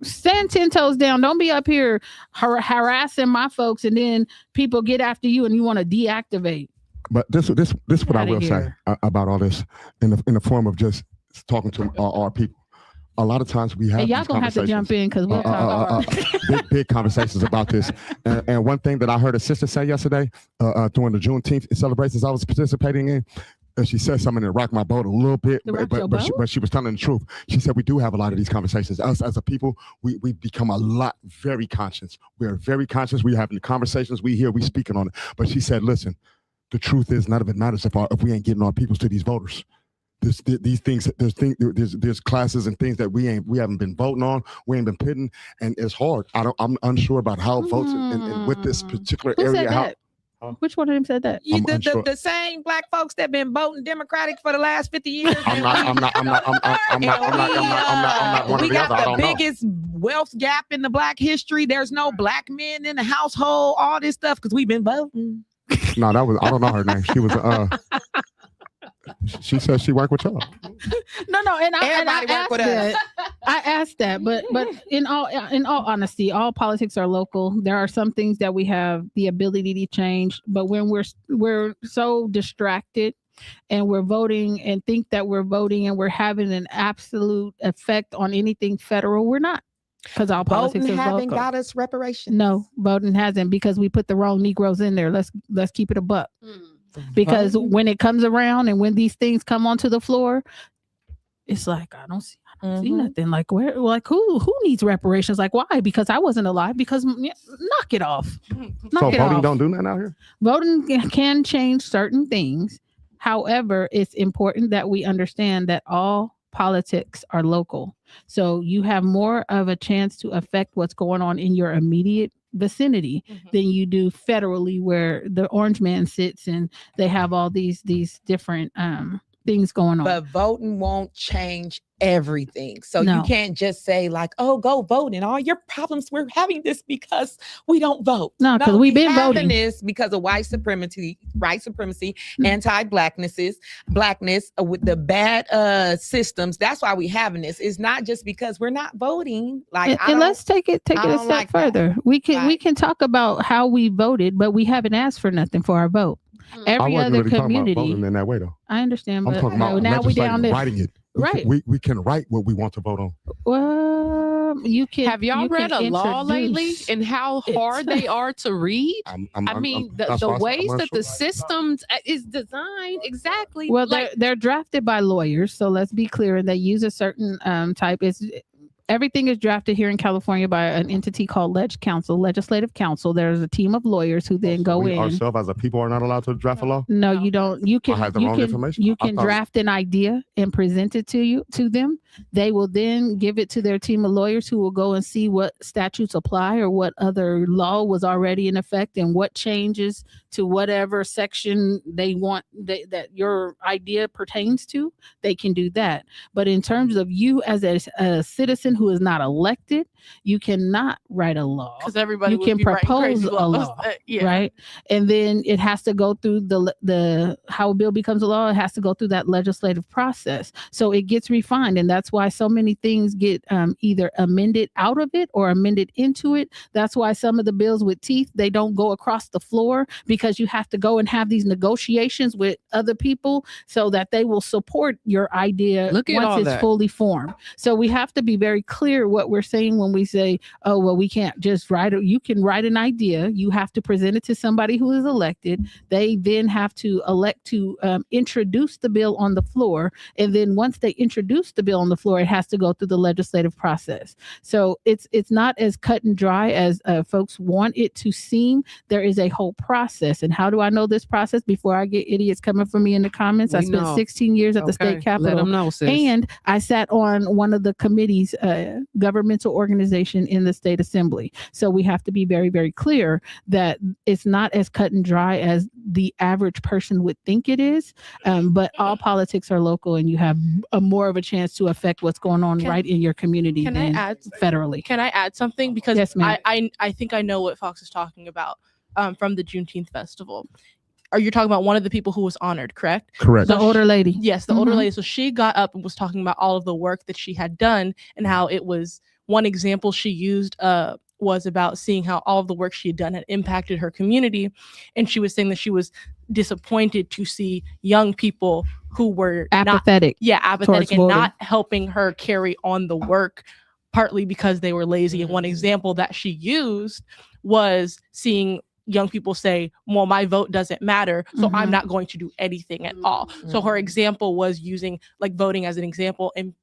Stand 10 toes down. Don't be up here harassing my folks, and then people get after you and you want to deactivate. But this what I outta will say here. about all this in the form of just talking to our people. A lot of times we have And y'all these gonna have to jump in because we'll talk. big conversations about this. And one thing that I heard a sister say yesterday during the Juneteenth celebrations I was participating in, and she said something that rocked my boat a little bit, It rocked your but she was telling the truth. She said we do have a lot of these conversations. Us as a people, we become a lot very conscious. We are very conscious. We're having the conversations. We hear. We speaking on it. But she said, listen, the truth is none of it matters if we ain't getting our peoples to these voters. These things, there's classes and things that we haven't been voting on, we ain't been pitting, and it's hard. I'm unsure about how votes and with this particular Who area. said that? Which one of them said that? I'm unsure. The same black folks that been voting Democratic for the last 50 years. I'm not one We or the got other. I the don't know. biggest wealth gap in the black history. There's no black men in the household, all this stuff, because we've been voting. No, I don't know her name. She was she said she worked with y'all. No, and I Everybody work asked with us. that. I asked that, but in all honesty, all politics are local. There are some things that we have the ability to change, but when we're so distracted and we're voting and think that we're voting and we're having an absolute effect on anything federal, we're not. Because all politics Voting is haven't local. got us reparations. No, voting hasn't, because we put the wrong Negroes in there. Let's keep it a buck. Because when it comes around and when these things come onto the floor, it's like I don't see nothing. Like who needs reparations? Like why? Because I wasn't alive. Because knock it off. So voting don't do nothing out here? Voting can change certain things. However, it's important that we understand that all politics are local. So you have more of a chance to affect what's going on in your immediate vicinity than you do federally, where the orange man sits and they have all these different things going on. But voting won't change everything. So No. you can't just say like, oh, go vote and all your problems. We're having this because we don't vote. No, 'cause we've been having voting. this because of white supremacy, anti-blackness, with the bad systems. That's why we having this. It's not just because we're not voting. Like, And let's take it a don't step like that. further. We can Right. talk about how we voted, but we haven't asked for nothing for our vote. I Every wasn't other really talking about community, voting in that way though. I understand, I'm but talking about now we down legislating, there. writing it. Right. We can write what we want to vote on. Well, you can. Have y'all you can read a law lately introduce and how it. hard they are to read? I'm The that's why ways I'm that the unsure. systems is designed exactly. Well, like, they're drafted by lawyers, so let's be clear, and they use a certain type. It's everything is drafted here in California by an entity called Legislative Council. There's a team of lawyers who then go We in. ourselves as a people are not allowed to draft a law. No, you don't. You can. I had the wrong information. You I can thought- draft an idea and present it to them. They will then give it to their team of lawyers who will go and see what statutes apply or what other law was already in effect and what changes to whatever section they want that your idea pertains to. They can do that. But in terms of you as a citizen who is not elected, you cannot write a law. Because everybody You would can be writing propose crazy a laws. law, Yeah. right? And then it has to go through the how a bill becomes a law. It has to go through that legislative process. So it gets refined, and that's why so many things get either amended out of it or amended into it. That's why some of the bills with teeth, they don't go across the floor, because you have to go and have these negotiations with other people so that they will support your idea Look at once all it's that. fully formed. So we have to be very clear what we're saying when we say, oh, well, we can't just write it. You can write an idea. You have to present it to somebody who is elected. They then have to elect to introduce the bill on the floor. And then once they introduce the bill on the floor, it has to go through the legislative process. So it's not as cut and dry as folks want it to seem. There is a whole process. And how do I know this process? Before I get idiots coming for me in the comments, I We spent know. 16 years at the Okay, state capitol. Let them know, sis. And I sat on one of the committees, governmental organization in the state assembly. So we have to be very, very clear that it's not as cut and dry as the average person would think it is. But all politics are local, and you have more of a chance to affect what's going on right in your community Can I than add federally. Can I add something? Because Yes, ma'am. I think I know what Fox is talking about from the Juneteenth festival. Are you talking about one of the people who was honored, correct? Correct. The older lady. Yes, the older Mhm. lady. So she got up and was talking about all of the work that she had done and how it was one example she used was about seeing how all of the work she had done had impacted her community. And she was saying that she was disappointed to see young people who were Apathetic. apathetic towards and voting. not helping her carry on the work, partly because they were lazy. And one example that she used was seeing young people say, well, my vote doesn't matter, so I'm Mhm. not going to do anything at all. So her example was using like voting as an example, and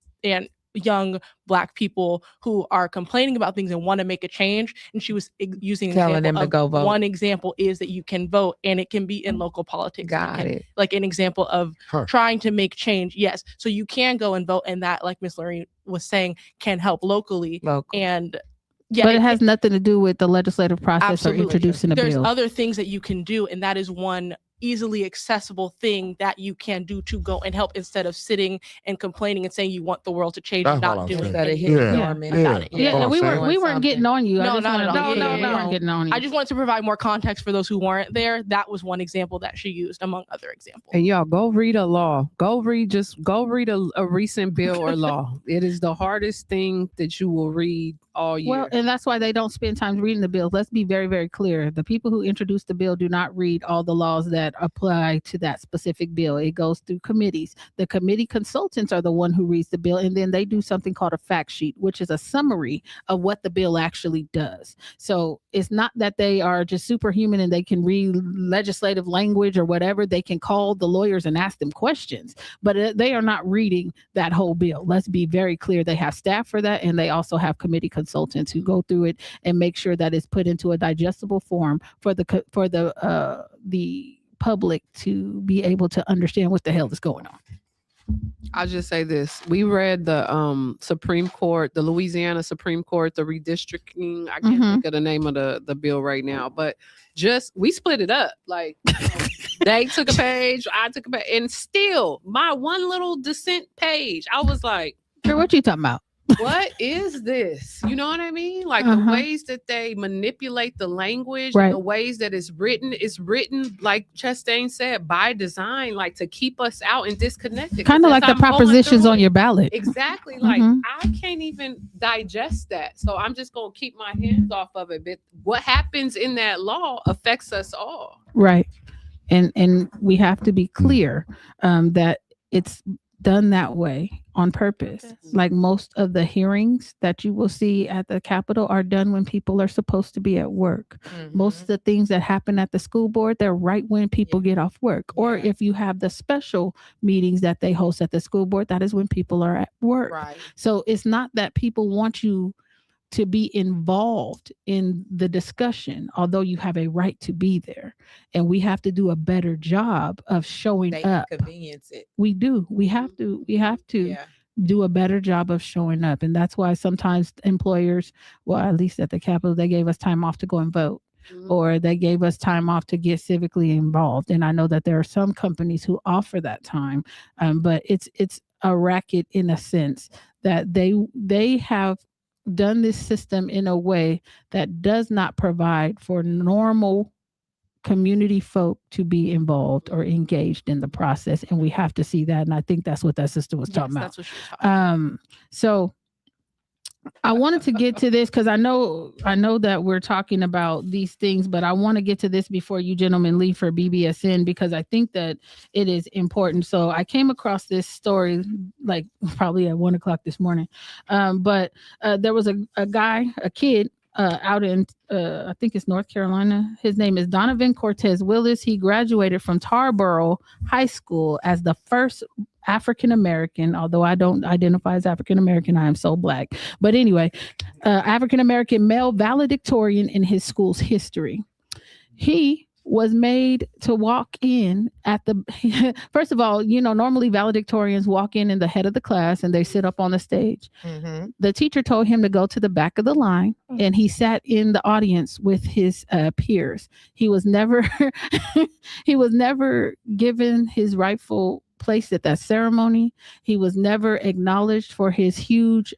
young Black people who are complaining about things and want to make a change. And she was using an Telling example them to of go vote. one example is that you can vote, and it can be in local politics. You Got can- it. Like an example of Huh. trying to make change. Yes. So you can go and vote, and that, like Miss Lorraine was saying, can help locally. Local. And yeah, But it has nothing to do with the legislative process Absolutely. or introducing a there's bill. other things that you can do, and that is one easily accessible thing that you can do to go and help, instead of sitting and complaining and saying you want the world to change and That's all not I'm doing saying. Instead of anything. hitting Yeah. dormant about it. Yeah, Oh, we sorry. weren't getting on you. No, I just not at wanted all. to- No, we no, weren't no. getting on you. I just wanted to provide more context for those who weren't there. That was one example that she used, among other examples. And y'all go read a law. Go read a recent bill or law. It is the hardest thing that you will read all year. Well, and that's why they don't spend time reading the bills. Let's be very, very clear. The people who introduce the bill do not read all the laws that apply to that specific bill. It goes through committees. The committee consultants are the one who reads the bill, and then they do something called a fact sheet, which is a summary of what the bill actually does. So it's not that they are just superhuman and they can read legislative language or whatever. They can call the lawyers and ask them questions, but they are not reading that whole bill. Let's be very clear. They have staff for that, and they also have committee consultants who go through it and make sure that it's put into a digestible form for the public to be able to understand what the hell is going on. I'll just say this. We read the Supreme Court, the Louisiana Supreme Court, the redistricting. I can't think of the name of the bill right now, but just we split it up. Like they took a page, I took a page, and still my one little dissent page, I was like, Girl, what you talking about? what is this? You know what I mean? Like the ways that they manipulate the language, Right. and the ways that it's written, like Chastain said, by design, like to keep us out and disconnected. Kind of As like the I'm going propositions through on it, your ballot. exactly. Like Mhm. I can't even digest that. So I'm just gonna keep my hands off of it. But what happens in that law affects us all. Right. And we have to be clear that it's done that way on purpose. Like most of the hearings that you will see at the Capitol are done when people are supposed to be at work. Most of the things that happen at the school board, they're right when people get off work. Or if you have the special meetings that they host at the school board, that is when people are at work. Right. So it's not that people want you to be involved in the discussion, although you have a right to be there. And we have to do a better job of showing They up. inconvenience it. We do. We have to Yeah. do a better job of showing up. And that's why sometimes employers, well, at least at the Capitol, they gave us time off to go and vote. Or they gave us time off to get civically involved. And I know that there are some companies who offer that time, but it's a racket in a sense that they have done this system in a way that does not provide for normal community folk to be involved or engaged in the process. And we have to see that. And I think that's what that sister was talking about. That's what she was talking about. So I wanted to get to this because I know that we're talking about these things, but I want to get to this before you gentlemen leave for BBSN because I think that it is important. So I came across this story like probably at 1:00 this morning. But there was a kid out in I think it's North Carolina. His name is Donovan Cortez Willis. He graduated from Tarboro High School as the first African American, although I don't identify as African American, I am so Black. But anyway, African American male valedictorian in his school's history. He was made to walk in at the first of all, normally valedictorians walk in the head of the class and they sit up on the stage. The teacher told him to go to the back of the line and he sat in the audience with his peers. He was never given his rightful place at that ceremony. He was never acknowledged for his huge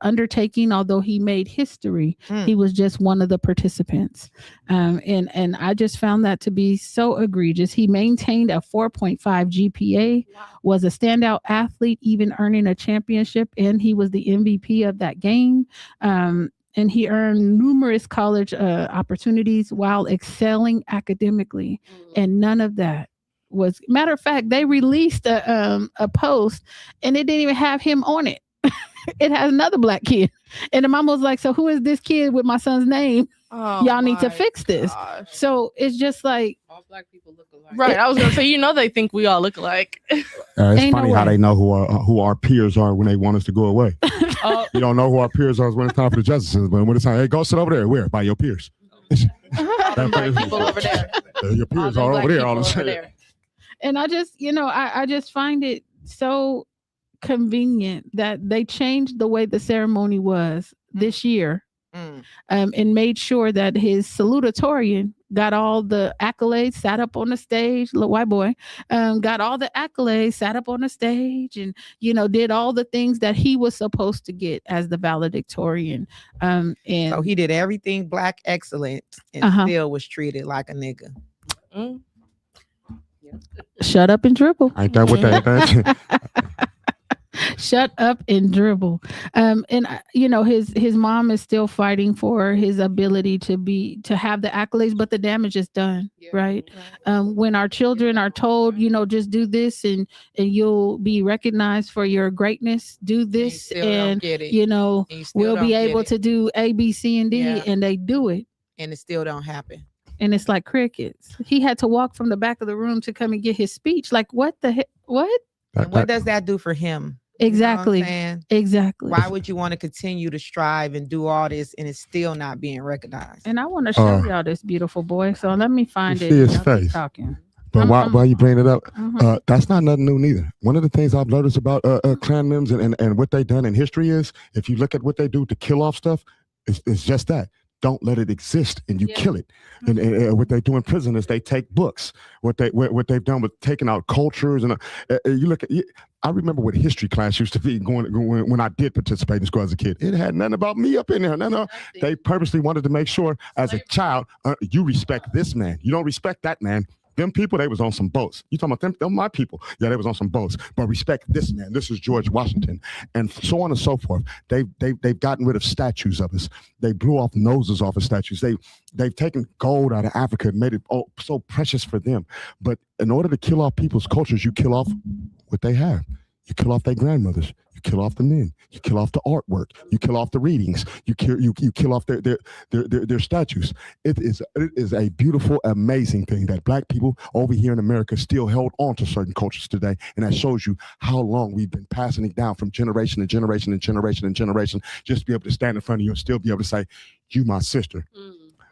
undertaking, although he made history. He was just one of the participants. And I just found that to be so egregious. He maintained a 4.5 GPA, was a standout athlete, even earning a championship, and he was the MVP of that game. And he earned numerous college opportunities while excelling academically. And none of that was, matter of fact, they released a post and it didn't even have him on it. It has another Black kid. And the mom was like, so who is this kid with my son's name? Y'all need to fix this. So it's just like, all Black people look alike. Right. I was going to say, they think we all look alike. It's Ain't funny no how way. they know who our peers are when they want us to go away. You don't know who our peers are when it's time for the justices, but when it's time, hey, go sit over there. Where? By your peers. All the Black people over there. Your peers are over there all of a sudden. and I just, I just find it so convenient that they changed the way the ceremony was this year. And made sure that his salutatorian got all the accolades, sat up on the stage, little white boy, got all the accolades, sat up on the stage and, did all the things that he was supposed to get as the valedictorian. And So he did everything Black excellent and still was treated like a nigga. Shut up and dribble. Ain't that what they Shut up and dribble. And his mom is still fighting for his ability to have the accolades, but the damage is done, right? When our children are told, just do this and you'll be recognized for your greatness, do this and we'll be able to do A, B, C, and D, and they do it. And it still don't happen. And it's like crickets. He had to walk from the back of the room to come and get his speech. Like, what the heck? What? And what does that do for him? Exactly. You know what I'm saying? Exactly. Why would you want to continue to strive and do all this and it's still not being recognized? And I want to show y'all this beautiful boy. So let me find it. See his Y'all keep face. Talking. But while you bring it up, Mhm. that's not nothing new neither. One of the things I've noticed about Klan members and what they've done in history is, if you look at what they do to kill off stuff, it's just that. Don't let it exist, and you kill it. And what they do in prison is they take books. What they've done with taking out cultures, and you look at. I remember what history class used to be going when I did participate in school as a kid. It had nothing about me up in there. No. They purposely wanted to make sure, as a child, you respect this man. You don't respect that man. Them people, they was on some boats. You talking about them my people. Yeah, they was on some boats. But respect this man. This is George Washington. And so on and so forth. They've gotten rid of statues of us. They blew off noses off of statues. They've taken gold out of Africa and made it so precious for them. But in order to kill off people's cultures, you kill off what they have. You kill off their grandmothers. You kill off the men. You kill off the artwork. You kill off the readings. You kill off their statues. It is a beautiful, amazing thing that Black people over here in America still held on to certain cultures today, and that shows you how long we've been passing it down from generation to generation and generation and generation, just to be able to stand in front of you and still be able to say, "You my sister."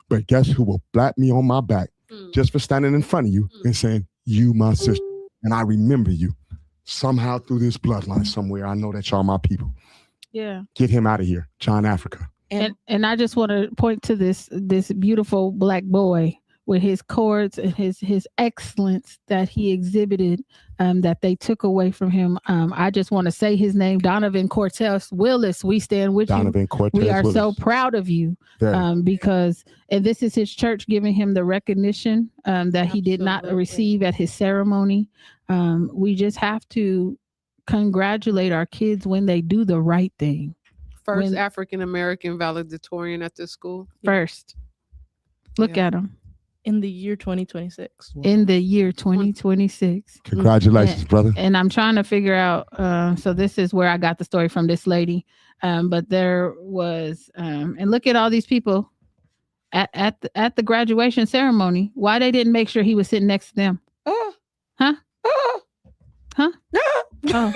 But guess who will blap me on my back just for standing in front of you and saying, "You my sister," and I remember you. Somehow through this bloodline somewhere, I know that y'all my people. Yeah. Get him out of here, John Africa. And I just want to point to this beautiful Black boy with his chords and his excellence that he exhibited, that they took away from him. I just want to say his name, Donovan Cortez Willis. We stand with Donovan you. Cortez We are Willis. so proud of you, because, and this is his church giving him the recognition that he did not receive at his ceremony. We just have to congratulate our kids when they do the right thing. First African American valedictorian at this school. First. Look at him. In the year 2026. In the year 2026. Congratulations, brother. And I'm trying to figure out, so this is where I got the story from this lady. But there was, and look at all these people at the graduation ceremony. Why they didn't make sure he was sitting next to them? Huh? Huh? Oh.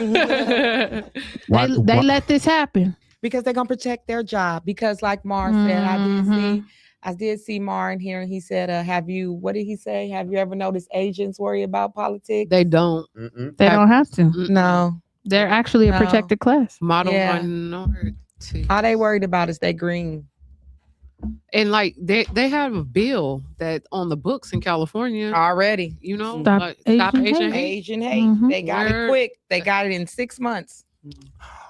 They let this happen. Because they're gonna protect their job. Because like Mar said, I did see Mar in here, and he said, what did he say? Have you ever noticed Asians worry about politics? They don't. They don't have to. No. They're actually a protected class. Model minority. All they worried about is they green. And like they have a bill that on the books in California already. You know, Stop Asian hate. Asian hate. They got it quick. They got it in 6 months.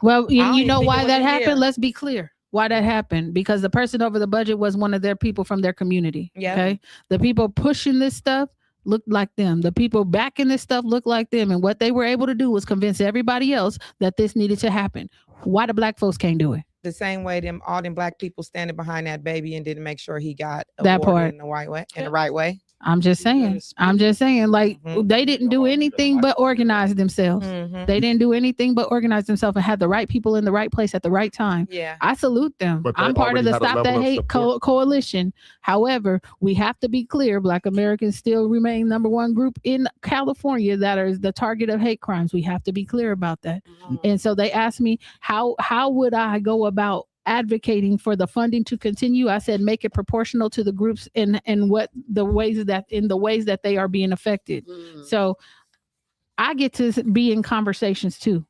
Well, you know why that here. happened? Let's be clear. Why that happened? Because the person over the budget was one of their people from their community. Yeah. Okay. The people pushing this stuff looked like them. The people backing this stuff looked like them. And what they were able to do was convince everybody else that this needed to happen. Why the Black folks can't do it? The same way all them Black people standing behind that baby and didn't make sure he got that part in the right way. In the right way. I'm just saying. Like they didn't do anything but organize themselves. They didn't do anything but organize themselves and had the right people in the right place at the right time. Yeah. I salute them. But they I'm part of the already had a Stop That level of Hate support. coalition. However, we have to be clear. Black Americans still remain number one group in California that is the target of hate crimes. We have to be clear about that. And so they asked me, how would I go about advocating for the funding to continue? I said, make it proportional to the groups and what the ways that they are being affected. So I get to be in conversations too.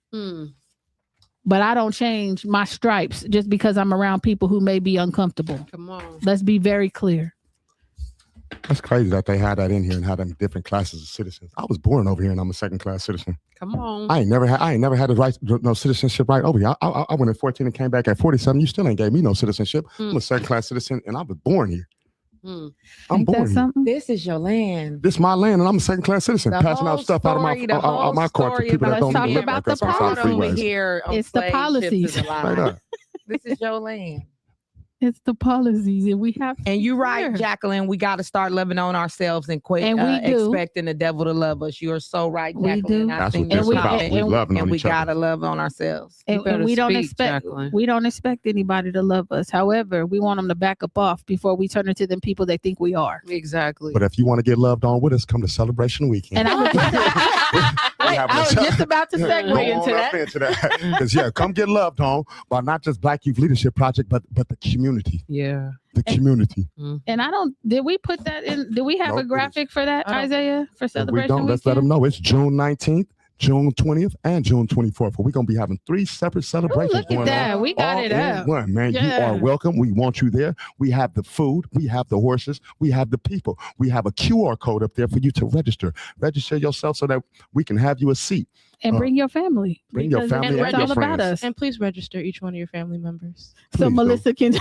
But I don't change my stripes just because I'm around people who may be uncomfortable. Come on. Let's be very clear. That's crazy that they had that in here and had them different classes of citizens. I was born over here and I'm a second-class citizen. Come on. I ain't never had the right, no citizenship right over here. I went at 14 and came back at 47. You still ain't gave me no citizenship. I'm a second-class citizen and I was born here. I'm born here. This is your land. This is my land and I'm a second-class citzen, The passing out whole stuff story, out of my car to people that don't Let's even talk live about like us the on side policy. Over freeways. here on It's the slave ships policies. is a lie. Straight up. This is your land. It's the policies, and we have. And you're right, Sure. Jacqueline. We got to start loving on ourselves and quit And we do. expecting the devil to love us. You are so right, We Jacqueline. do. I That's seen what your this we- is about. comment, We loving on and we each other. gotta love on ourselves. And better we don't speak, expect Jacqueline. we don't expect anybody to love us. However, we want them to back up off before we turn into them people they think we are. Exactly. But if you want to get loved on with us, come to Celebration Weekend. And I was I was just about to segue into that. Because come get loved on by not just Black Youth Leadership Project, but the community. Yeah. The community. And did we put that in? Do we have Nope, a graphic for that, Isaiah, for If we celebration don't, let's let them weekend? know. It's June 19th, June 20th, and June 24th. We're going to be having 3 separate celebrations Look at going that. on. We got all it in up. one, man. You Yeah. are welcome. We want you there. We have the food. We have the horses. We have the people. We have a QR code up there for you to register. Register yourself so that we can have you a seat. and bring your family. Bring your because family it's and your all about friends. us. And please register each one of your family members. So Please Melissa can.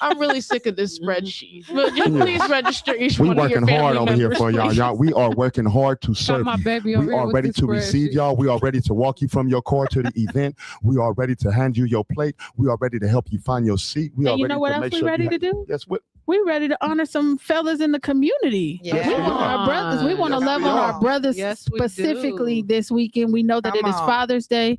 I'm really sick of this spreadsheet. But just please register each We one of your working family hard over here members, for y'all. please. Y'all, we are working hard to Got serve my you. baby over We here are with ready this to receive spreadsheet. y'all. We are ready to walk you from your car to the event. We are ready to hand you your plate. We are ready to help you find your seat. We are And you ready know what to else make we sure ready you to do? Yes, what? We ready to honor some fellas in the community. Yeah. We want our brothers. We want to Yes, love we on are. our brothers Yes, we specifically do. this weekend. We know that Come it is on. Father's Day.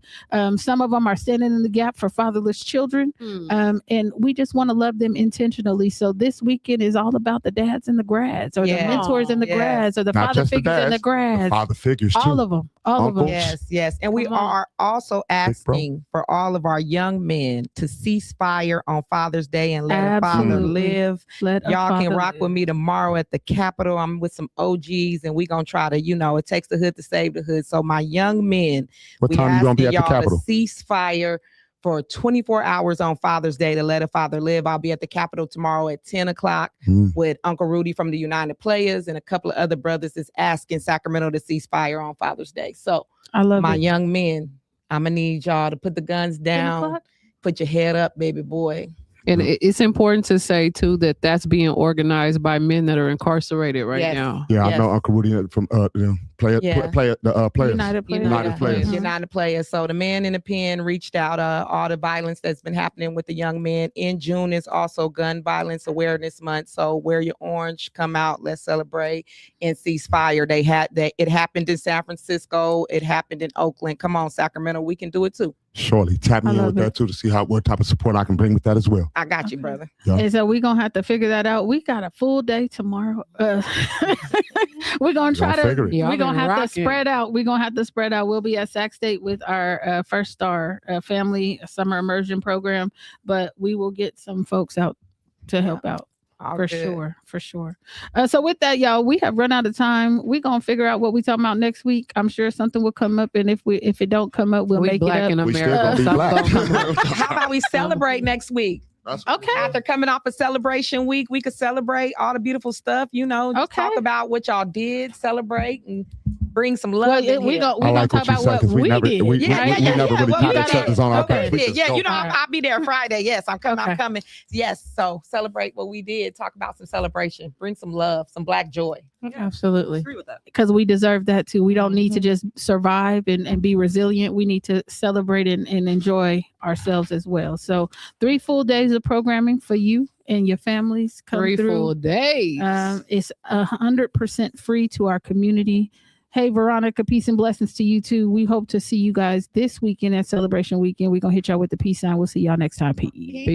Some of them are standing in the gap for fatherless children. And we just want to love them intentionally. So this weekend is all about the dads and the grads, or Yeah. the mentors and the Yes. grads, or the Not father just the figures and the dads, grads. Father figures too. All of them. All of them. Uncles. Yes, yes. And we Come on. are also Big bro. asking for all of our young men to cease fire on Father's Day and let a father Absolutely. live. Let a Y'all can father rock live. with me tomorrow at the Capitol. I'm with some OGs and we gonna try to, it takes the hood to save the hood. So my young men, What we time you gonna be asking at the y'all Capitol? to cease fire for 24 hours on Father's Day to let a father live. I'll be at the Capitol tomorrow at 10 o'clock with Uncle Rudy from the United Players, and a couple of other brothers is asking Sacramento to cease fire on Father's Day. So I love my it. young men, I'm gonna need y'all to put the guns 10 down, o'clock? put your head up, baby boy. And it's important to say too that that's being organized by men that are incarcerated right Yes. now. Yeah, Yes. I know Uncle Rudy from players. Yeah. Players. United Players. United Players. Mhm. United Players. So the man in the pen reached out all the violence that's been happening with the young men. In June is also Gun Violence Awareness Month. So wear your orange, come out, let's celebrate and cease fire. It happened in San Francisco. It happened in Oakland. Come on, Sacramento, we can do it too. Surely tap me I in love with that it. too to see what type of support I can bring with that as well. I got you, Okay. brother. Yeah. And so we're gonna have to figure that out. We got a full day tomorrow. We're gonna try Gonna figure to. it. Y'all We're gonna been have to rocking. spread out. We're gonna have to spread out. We'll be at Sac State with our First Star Family Summer Immersion Program, but we will get some folks out to help out. All For good. sure, for sure. So with that, y'all, we have run out of time. We're gonna figure out what we talking about next week. I'm sure something will come up, and if it don't come up, we'll We make black it in up. We still America. gonna be Something black. gonna come up. How about we celebrate next week? Okay. After coming off a celebration week, we could celebrate all the beautiful stuff, just Okay. talk about what y'all did, celebrate, and bring some love. Well, in we here. gonna I like talk what you about say what because we never did. we right? never really Well, kind you of gotta- checked this on our Okay, page. We just yeah, go. I'll be there Friday. Yes, I'm coming. Okay. I'm coming. Yes, so celebrate what we did. Talk about some celebration. Bring some love, some Black joy. Absolutely. Agree with that. Because we deserve that too. We don't need to Mhm. just survive and be resilient. We need to celebrate and enjoy ourselves as well. So 3 full days of programming for you and your families. Come 3 through. full days. It's 100% free to our community. Hey, Veronica, peace and blessings to you too. We hope to see you guys this weekend at Celebration Weekend. We're going to hit y'all with the peace sign. We'll see y'all next time. Peace. Peace.